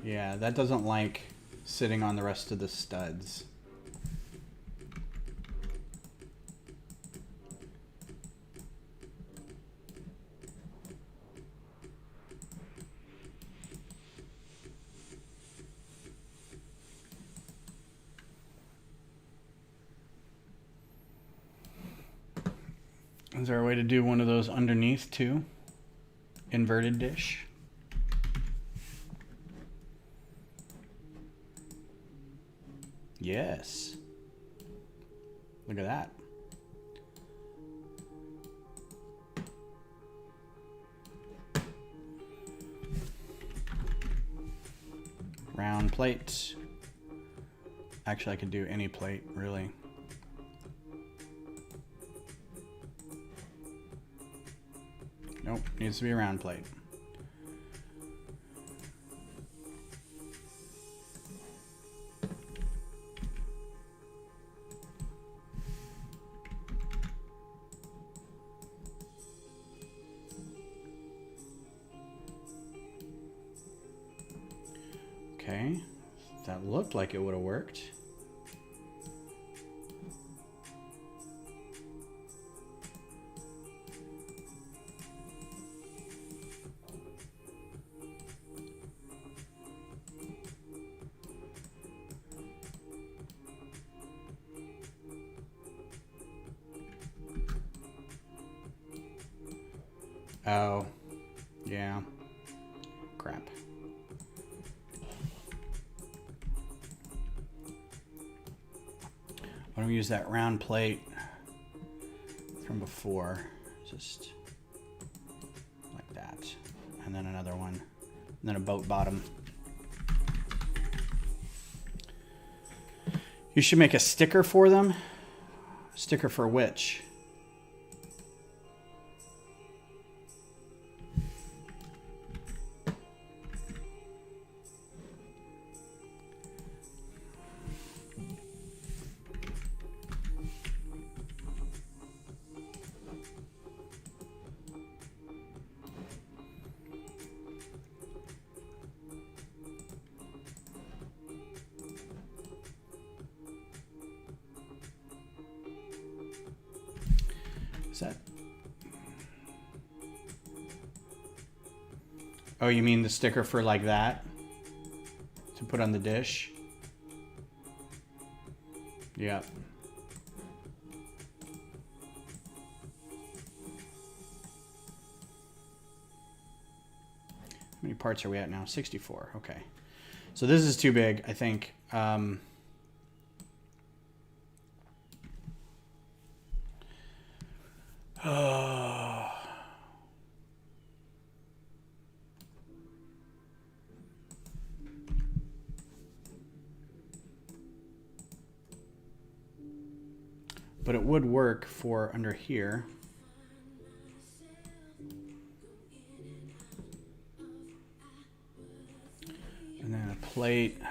Yeah, that doesn't like sitting on the rest of the studs. Is there a way to do one of those underneath too? Inverted dish? Yes. Look at that. Round plate. Actually, I could do any plate, really. Nope, needs to be a round plate. Okay, that looked like it would have worked. Oh, yeah. Crap. Why don't we use that round plate from before? Just like that. And then another one. And then a boat bottom. You should make a sticker for them. Sticker for which? That? Oh, you mean the sticker for like that? To put on the dish? Yeah. How many parts are we at now? 64. Okay. So this is too big, I think. But it would work for under here. And then a plate.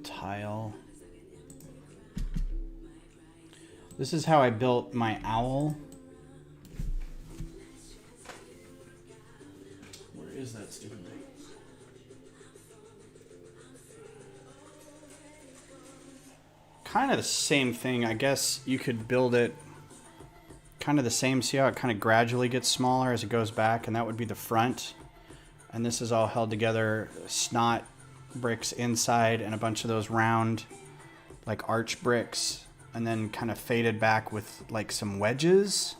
Tile. This is how I built my owl. Where is that stupid thing? Kind of the same thing. I guess you could build it kind of the same. See how it kind of gradually gets smaller as it goes back, and that would be the front. And this is all held together, snot bricks inside and a bunch of those round like arch bricks, and then kind of faded back with like some wedges.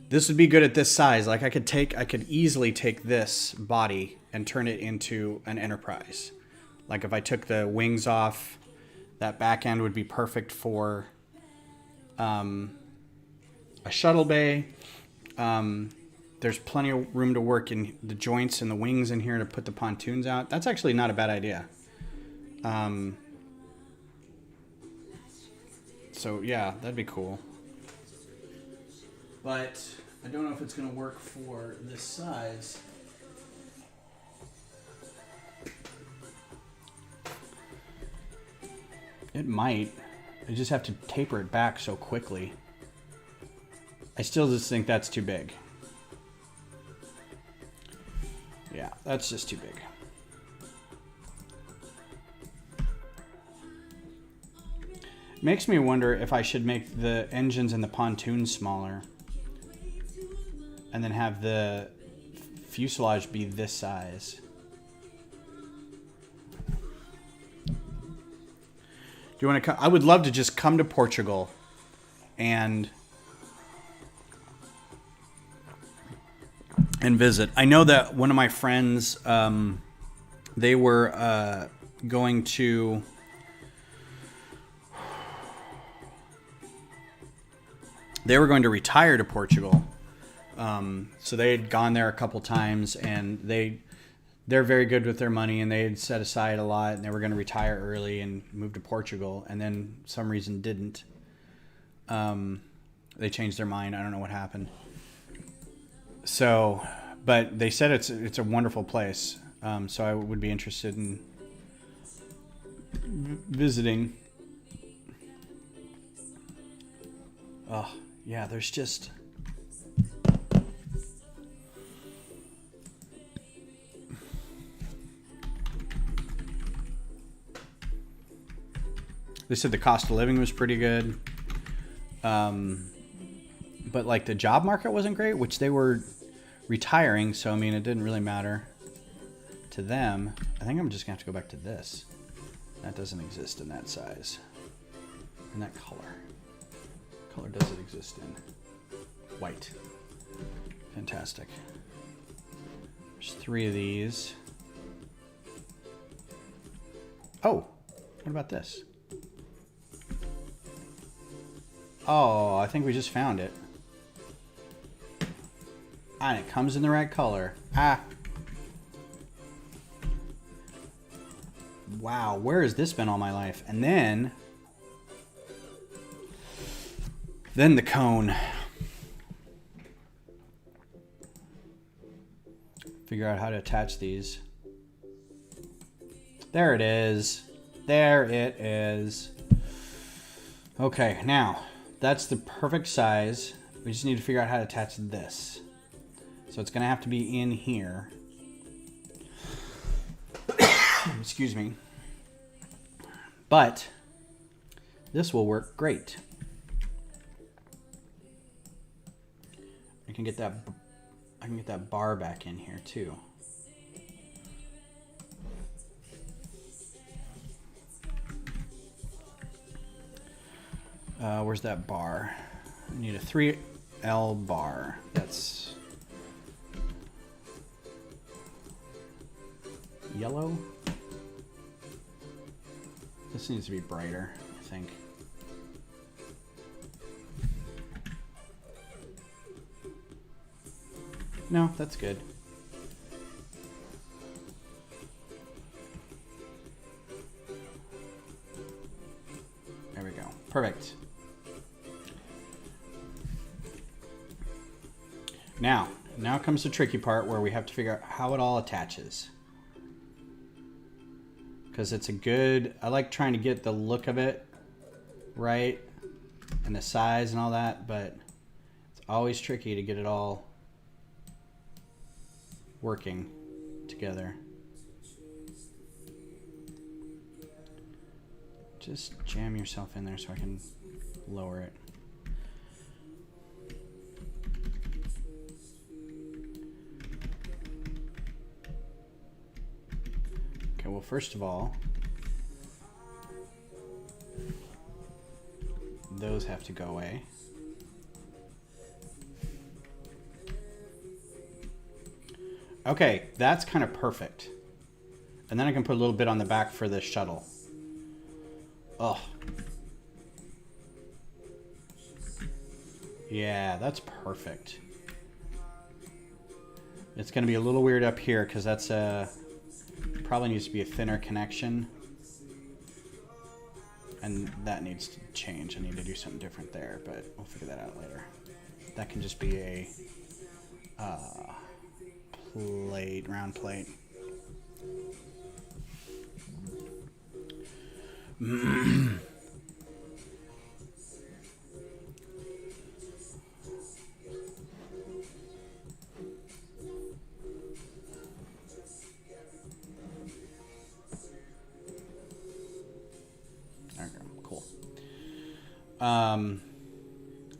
This would be good at this size. Like I could easily take this body and turn it into an Enterprise. Like if I took the wings off, that back end would be perfect for a shuttle bay. There's plenty of room to work in the joints and the wings in here to put the pontoons out. That's actually not a bad idea. So yeah, that'd be cool. But I don't know if it's going to work for this size. It might. I just have to taper it back so quickly. I still just think that's too big. Yeah, that's just too big. Makes me wonder if I should make the engines and the pontoons smaller. And then have the fuselage be this size. Do you want to come? I would love to just come to Portugal and visit. I know that one of my friends, they were going to... They were going to retire to Portugal. So they had gone there a couple times, and they're very good with their money, and they had set aside a lot, and they were going to retire early and move to Portugal, and then some reason didn't. They changed their mind. I don't know what happened. So, but they said it's a wonderful place. So I would be interested in visiting. Oh, yeah, there's just... They said the cost of living was pretty good. But like the job market wasn't great, which they were retiring. So, I mean, it didn't really matter to them. I think I'm just going to have to go back to this. That doesn't exist in that size. And that color. What color does it exist in? White. Fantastic. There's 3 of these. Oh, what about this? Oh, I think we just found it. And it comes in the right color. Ah. Wow, where has this been all my life? And then the cone. Figure out how to attach these. There it is. There it is. Okay, now that's the perfect size. We just need to figure out how to attach this. So it's going to have to be in here. Excuse me. But this will work great. I can get that bar back in here too. Where's that bar? I need a 3L bar. That's yellow. This needs to be brighter, I think. No, that's good. There we go. Perfect. Now comes the tricky part where we have to figure out how it all attaches. Because it's I like trying to get the look of it right and the size and all that, but it's always tricky to get it all working together. Just jam yourself in there so I can lower it. Okay, well, first of all, those have to go away. Okay, that's kind of perfect. And then I can put a little bit on the back for the shuttle. Oh. Yeah, that's perfect. It's going to be a little weird up here because that's probably needs to be a thinner connection. And that needs to change. I need to do something different there, but we'll figure that out later. That can just be a plate, round plate.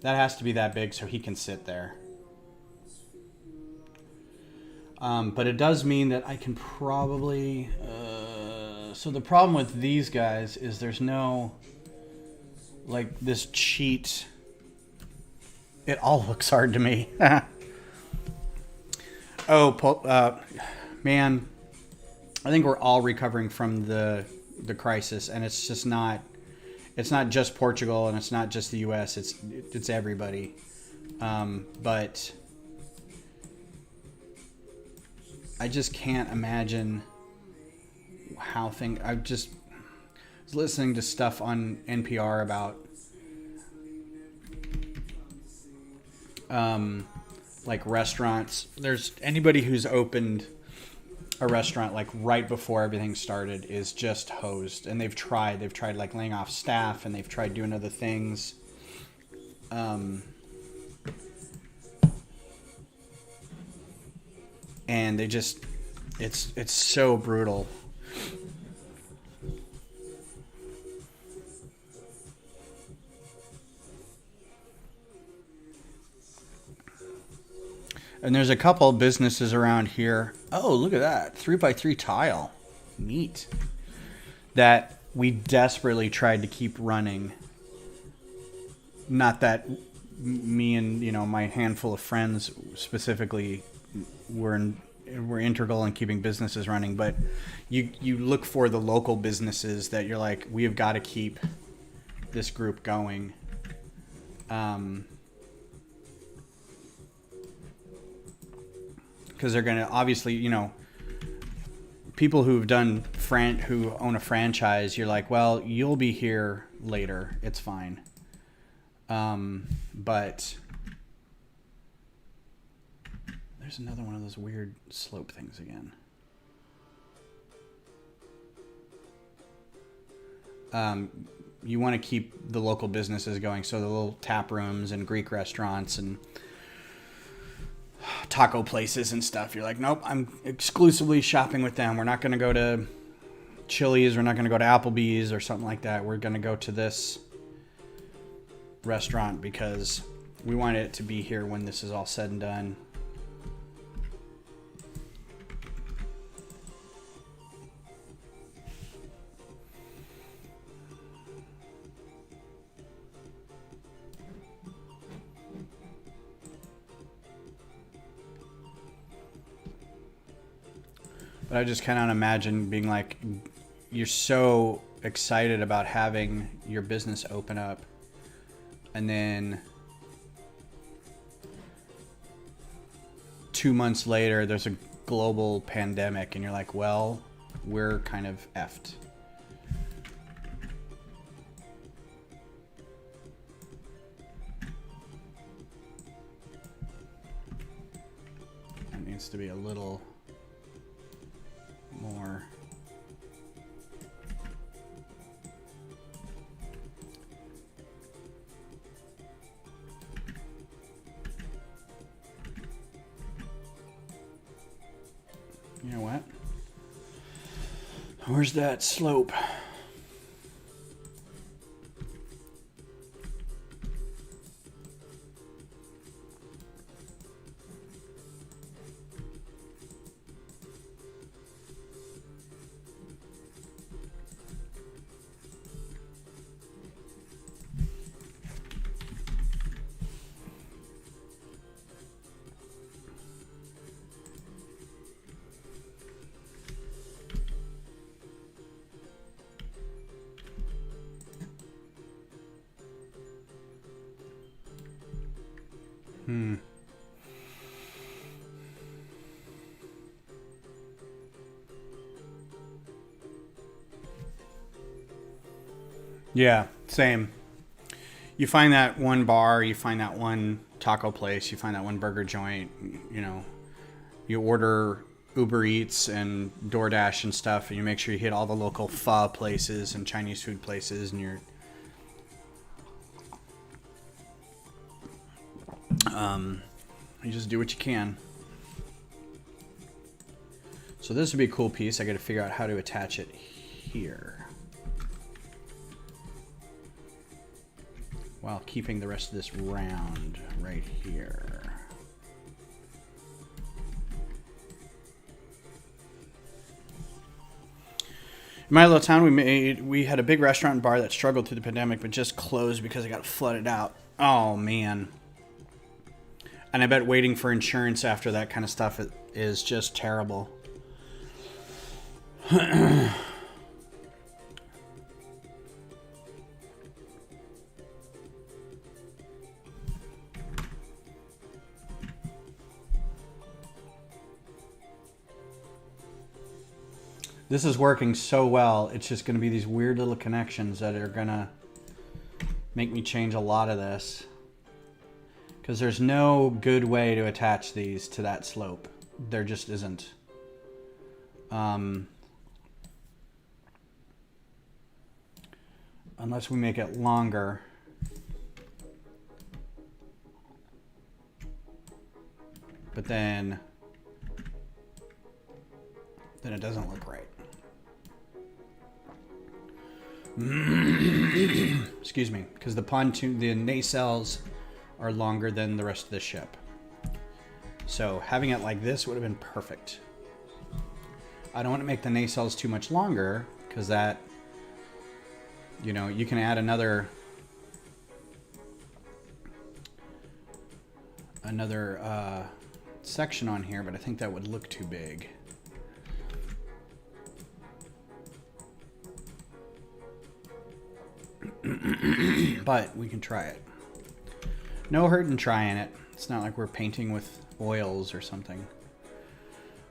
That has to be that big so he can sit there. But it does mean that I can probably... so the problem with these guys is there's no... like this cheat... It all looks hard to me. Man. I think we're all recovering from the crisis, and it's just not... It's not just Portugal, and it's not just the U.S. It's everybody. But I just can't imagine how things... I just was listening to stuff on NPR about like restaurants. There's anybody who's opened a restaurant like right before everything started is just hosed, and they've tried like laying off staff, and they've tried doing other things, and they just it's so brutal. And there's a couple of businesses around here. Oh, look at that. 3x3 tile. Neat. That we desperately tried to keep running. Not that me and, my handful of friends specifically were integral in keeping businesses running, but you look for the local businesses that you're like, we have got to keep this group going. Because they're going to obviously, people who've done who own a franchise, you're like, well, you'll be here later. It's fine. But there's another one of those weird slope things again. You want to keep the local businesses going. So the little tap rooms and Greek restaurants and taco places and stuff. You're like, nope, I'm exclusively shopping with them. We're not going to go to Chili's. We're not going to go to Applebee's or something like that. We're going to go to this restaurant because we want it to be here when this is all said and done. But I just cannot imagine being like, you're so excited about having your business open up, and then 2 months later there's a global pandemic, and you're like, well, we're kind of effed. It needs to be a little more. You know what? Where's that slope? Yeah, same. You find that one bar, you find that one taco place, you find that one burger joint, you know, you order Uber Eats and DoorDash and stuff, and you make sure you hit all the local pho places and Chinese food places, and you just do what you can. So this would be a cool piece. I got to figure out how to attach it here while keeping the rest of this round right here. In my little town, we had a big restaurant and bar that struggled through the pandemic, but just closed because it got flooded out. Oh man! And I bet waiting for insurance after that kind of stuff is just terrible. This is working so well. It's just going to be these weird little connections that are going to make me change a lot of this. Because there's no good way to attach these to that slope. There just isn't. Unless we make it longer. But then it doesn't look right. Excuse me, because the pontoon, the nacelles are longer than the rest of the ship. So having it like this would have been perfect. I don't want to make the nacelles too much longer because that, you know, you can add another section on here, but I think that would look too big. But we can try it. No hurt in trying it. It's not like we're painting with oils or something.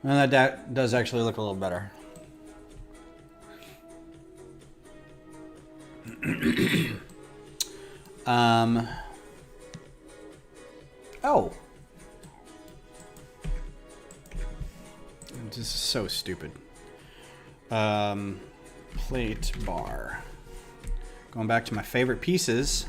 And that does actually look a little better. Oh. This is so stupid. Plate bar. Going back to my favorite pieces.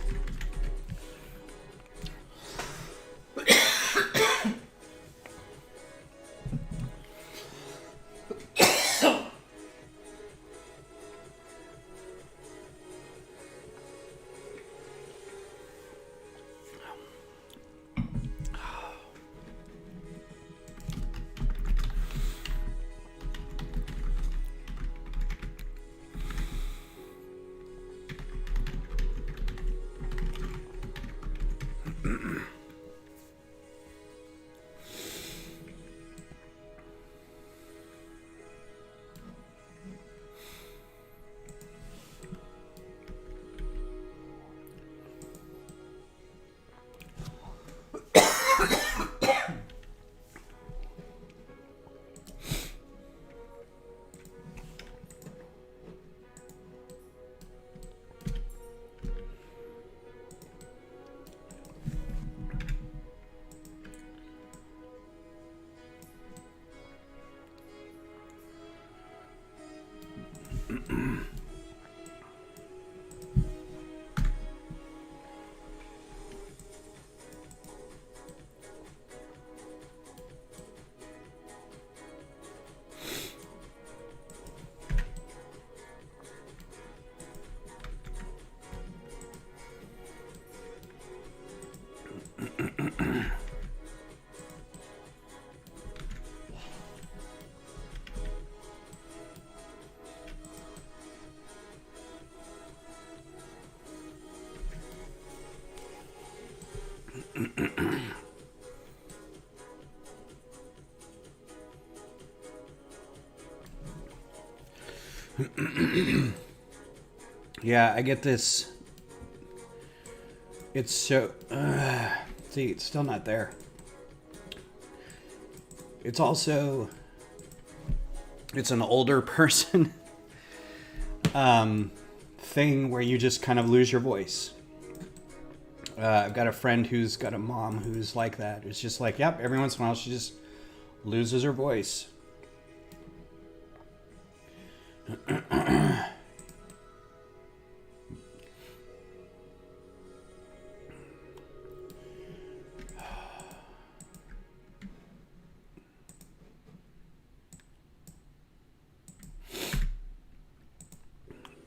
Yeah, I get this. It's so... see, it's still not there. It's also... It's an older person thing where you just kind of lose your voice. I've got a friend who's got a mom who's like that. It's just like, yep, every once in a while she just loses her voice.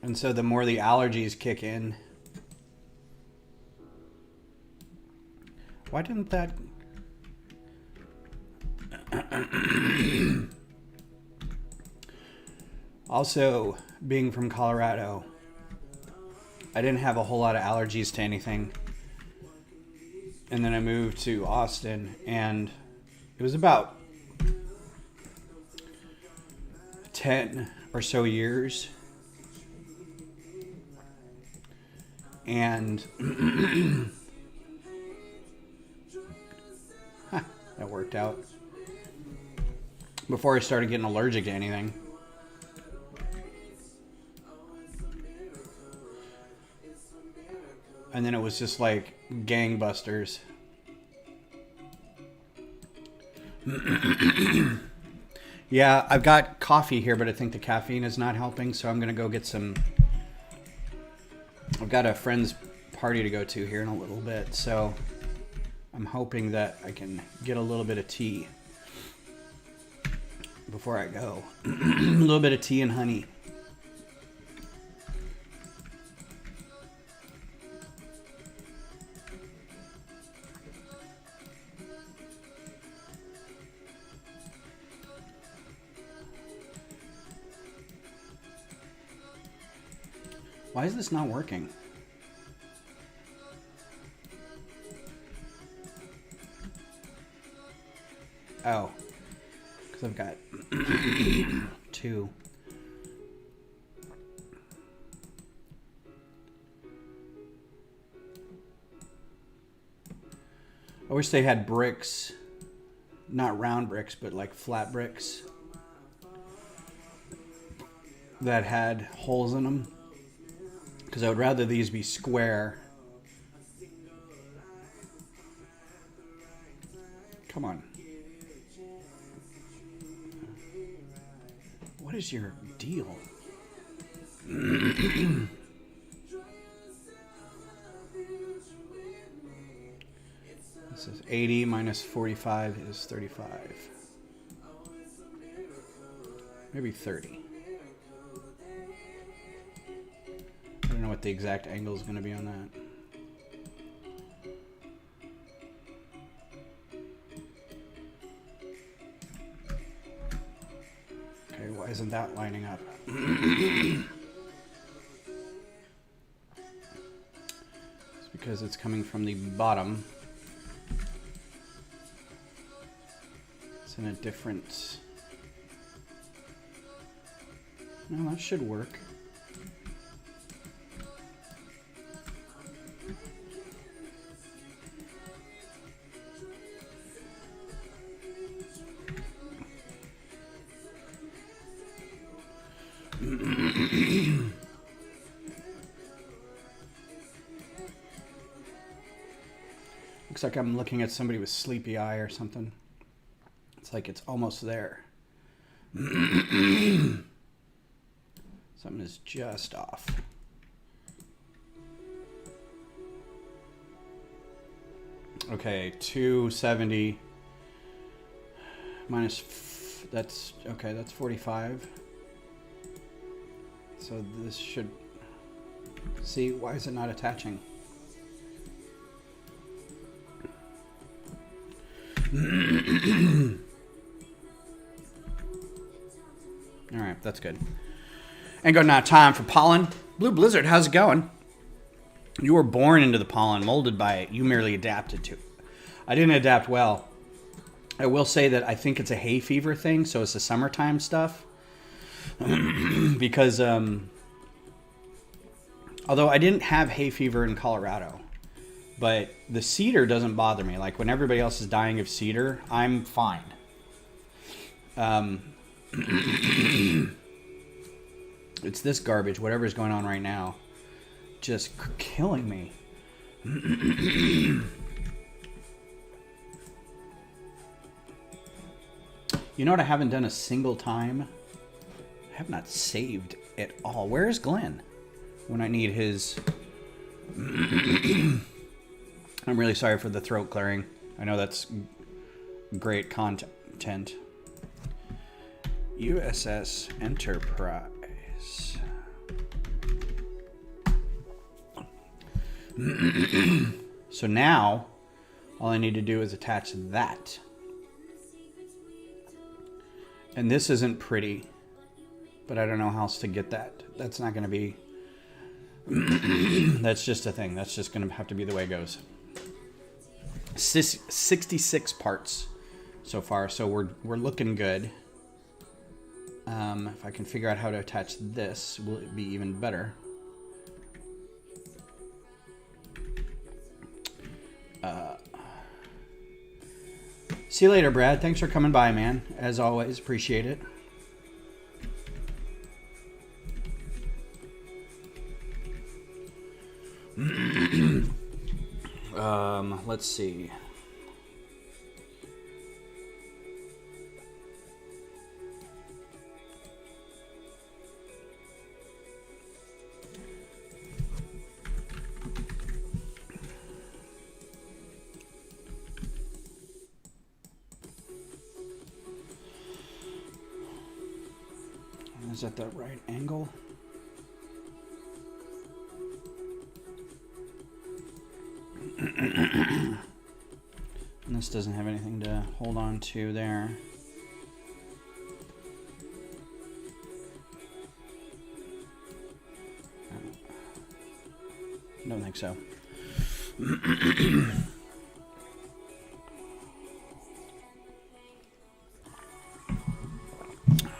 And so the more the allergies kick in. Why didn't that... Also, being from Colorado, I didn't have a whole lot of allergies to anything. And then I moved to Austin, and it was about 10 or so years. And that worked out. Before I started getting allergic to anything. And then it was just like gangbusters. Yeah, I've got coffee here, but I think the caffeine is not helping, so I'm going to go get some... I've got a friend's party to go to here in a little bit, so I'm hoping that I can get a little bit of tea before I go. A little bit of tea and honey. Why is this not working? Oh, because I've got two. I wish they had bricks, not round bricks, but like flat bricks that had holes in them. Because I would rather these be square. Come on. What is your deal? This is 80 minus 45 is 35. Maybe 30. I don't know what the exact angle is going to be on that. Okay, why isn't that lining up? It's because it's coming from the bottom. It's in a different... No, that should work. Looks like I'm looking at somebody with sleepy eye or something. It's like it's almost there. Something is just off. Okay, 270 minus... That's... Okay, that's 45. So this should... See, why is it not attaching? Alright, that's good. Ain't got no time for pollen. Blue Blizzard, how's it going? You were born into the pollen, molded by it. You merely adapted to it. I didn't adapt well. I will say that I think it's a hay fever thing, so it's the summertime stuff. Because, although I didn't have hay fever in Colorado, but the cedar doesn't bother me. Like, when everybody else is dying of cedar, I'm fine. It's this garbage, whatever's going on right now. just killing me. You know what I haven't done a single time? I have not saved at all. Where is Glenn? When I need his... I'm really sorry for the throat clearing. I know that's great content. USS Enterprise. So now, all I need to do is attach that. And this isn't pretty, but I don't know how else to get that. That's not going to be... That's just a thing. That's just going to have to be the way it goes. 66 parts so far, so we're looking good. If I can figure out how to attach this, will it be even better? See you later, Brad. Thanks for coming by, man. As always, appreciate it. Let's see. Is that the right angle? And this doesn't have anything to hold on to there. I don't think so.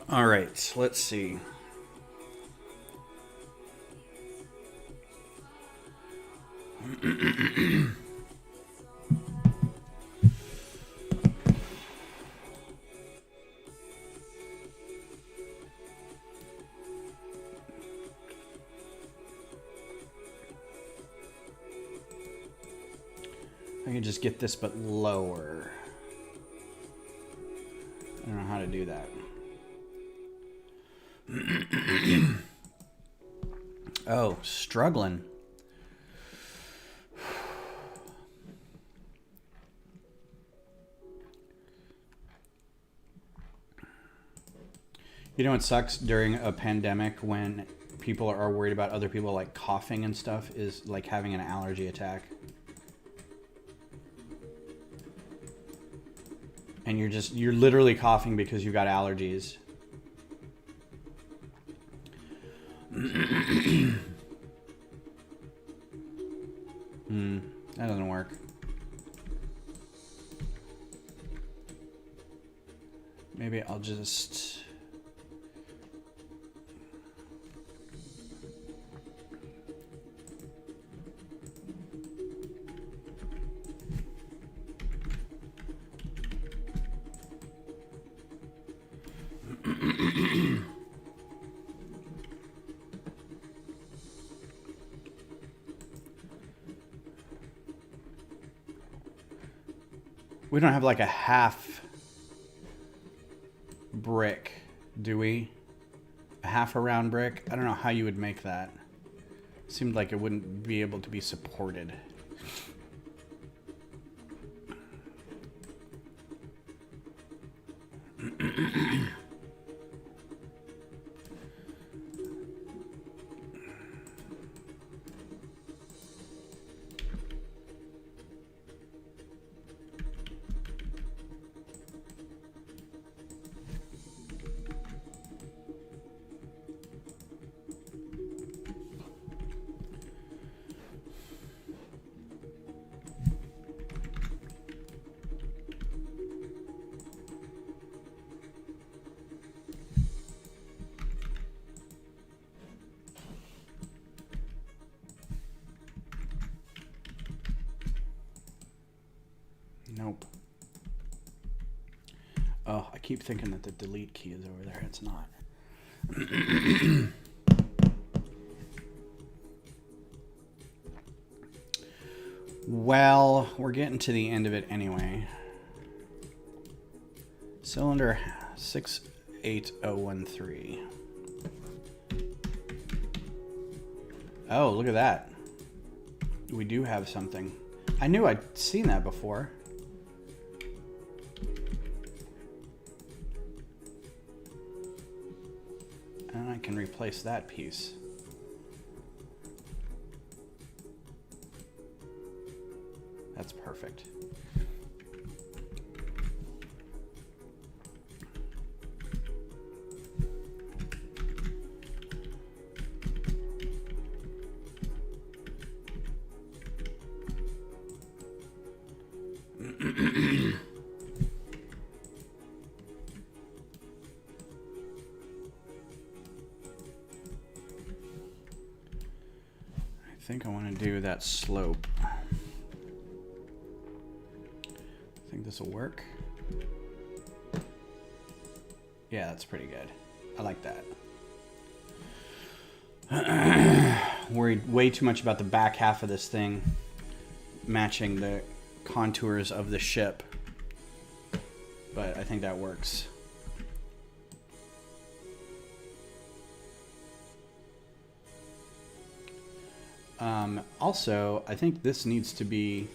All right, let's see. I can just get this but lower. I don't know how to do that. Oh, struggling. You know what sucks during a pandemic when people are worried about other people like coughing and stuff is like having an allergy attack. And you're literally coughing because you got allergies. That doesn't work. Maybe I'll just... We don't have like a half brick, do we? A half a round brick? I don't know how you would make that. Seemed like it wouldn't be able to be supported. Nope. Oh, I keep thinking that the delete key is over there. It's not. Well, we're getting to the end of it anyway. Cylinder 68013. Oh, look at that. We do have something. I knew I'd seen that before. And I can replace that piece. That's perfect. I think I want to do that slope. I think this will work. Yeah, that's pretty good. I like that. Worried way too much about the back half of this thing matching the contours of the ship, but I think that works. Also, I think this needs to be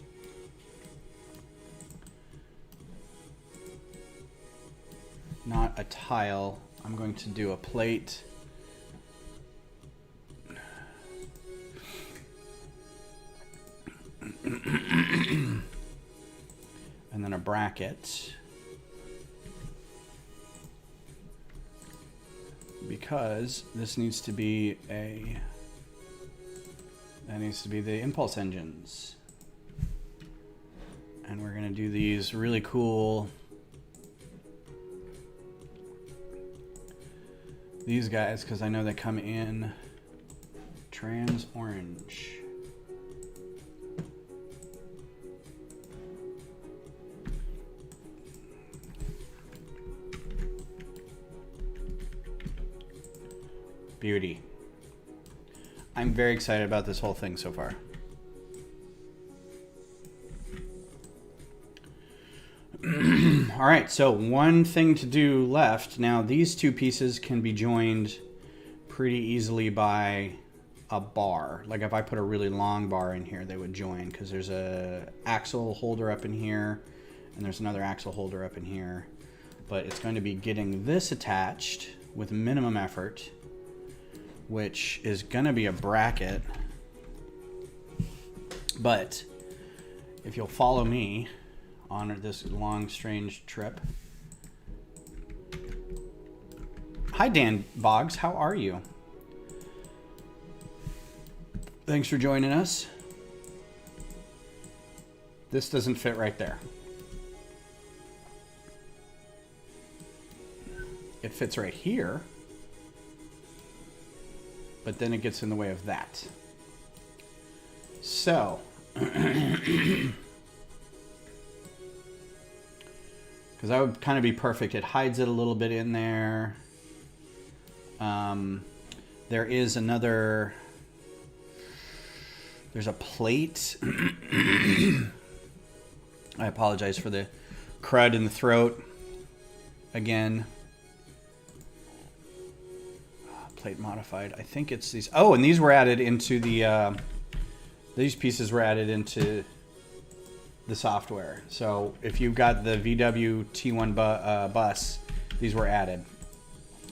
not a tile. I'm going to do a plate. And then a bracket. Because this needs to be a... That needs to be the impulse engines. And we're going to do these really cool... These guys, because I know they come in trans orange. Beauty. I'm very excited about this whole thing so far. All right, so one thing to do left. Now, these two pieces can be joined pretty easily by a bar. Like if I put a really long bar in here, they would join because there's a axle holder up in here and there's another axle holder up in here. But it's going to be getting this attached with minimum effort, which is going to be a bracket. But if you'll follow me on this long, strange trip. Hi, Dan Boggs. How are you? Thanks for joining us. This doesn't fit right there. It fits right here. But then it gets in the way of that. So, because that would kind of be perfect. It hides it a little bit in there. There is another, there's a plate. I apologize for the crud in the throat again. Plate modified. I think it's these. Oh, and these were added into the, these pieces were added into the software. So if you've got the VW T1 bus, these were added.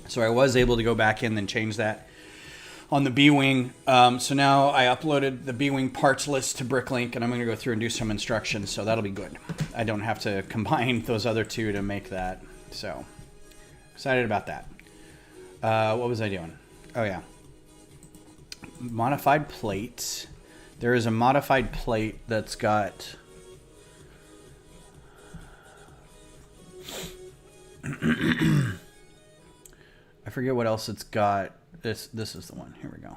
So I was able to go back in and change that on the B-Wing. So now I uploaded the B-Wing parts list to Bricklink, and I'm going to go through and do some instructions. So that'll be good. I don't have to combine those other two to make that. So excited about that. What was I doing? Oh yeah. Modified plate. There is a modified plate that's got... I forget what else it's got. This is the one. Here we go.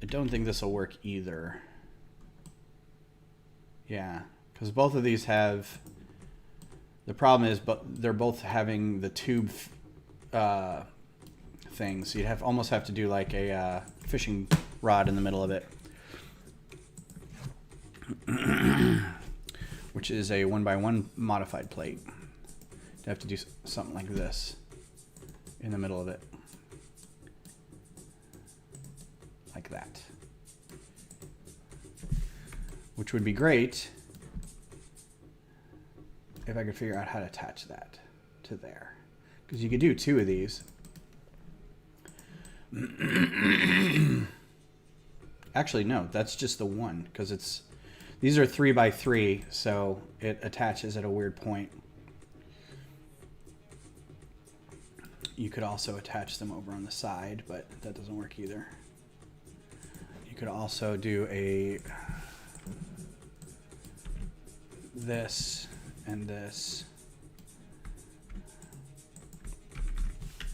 I don't think this will work either. Yeah, because both of these have... The problem is, but they're both having the tube things. You'd almost have to do like a fishing rod in the middle of it. which is a 1x1 modified plate. You have to do something like this in the middle of it. Like that. Which would be great if I could figure out how to attach that to there. Because you could do 2 of these. Actually, no, that's just the one, because these are 3x3, so it attaches at a weird point. You could also attach them over on the side, but that doesn't work either. You could also do this and this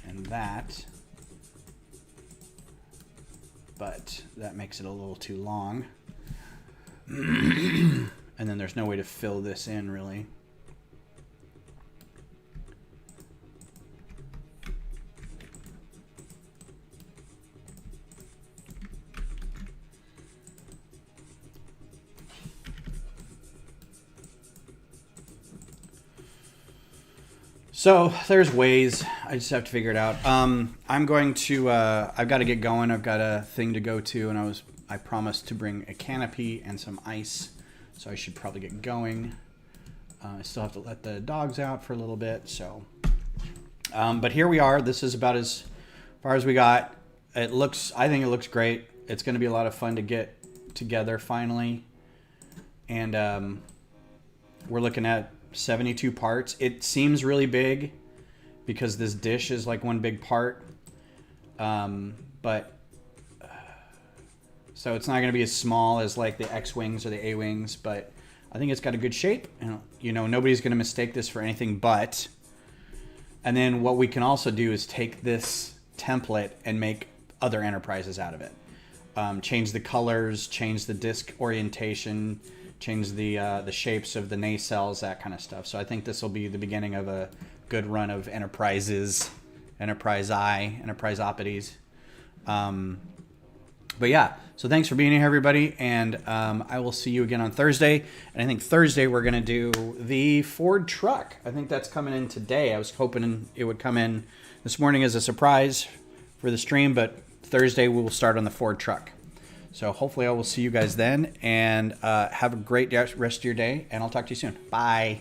and that, but that makes it a little too long. And then there's no way to fill this in, really. So there's ways. I just have to figure it out. I'm going to. I've got to get going. I've got a thing to go to, and I promised to bring a canopy and some ice, so I should probably get going. I still have to let the dogs out for a little bit. So, but here we are. This is about as far as we got. It looks. I think it looks great. It's going to be a lot of fun to get together finally, and we're looking at 72 parts. It seems really big because this dish is like one big part, but so it's not going to be as small as like the X-wings or the A-wings, but I think it's got a good shape, and you know, nobody's going to mistake this for anything but. And then what we can also do is take this template and make other Enterprises out of it. Change the colors, change the disc orientation, change the shapes of the nacelles, that kind of stuff. So I think this will be the beginning of a good run of Enterprises, Enterprise I, Enterprise Oppities. But yeah, so thanks for being here, everybody, and I will see you again on Thursday. And I think Thursday we're going to do the Ford truck. I think that's coming in today. I was hoping it would come in this morning as a surprise for the stream, but Thursday we will start on the Ford truck. So hopefully I will see you guys then, and have a great rest of your day, and I'll talk to you soon. Bye.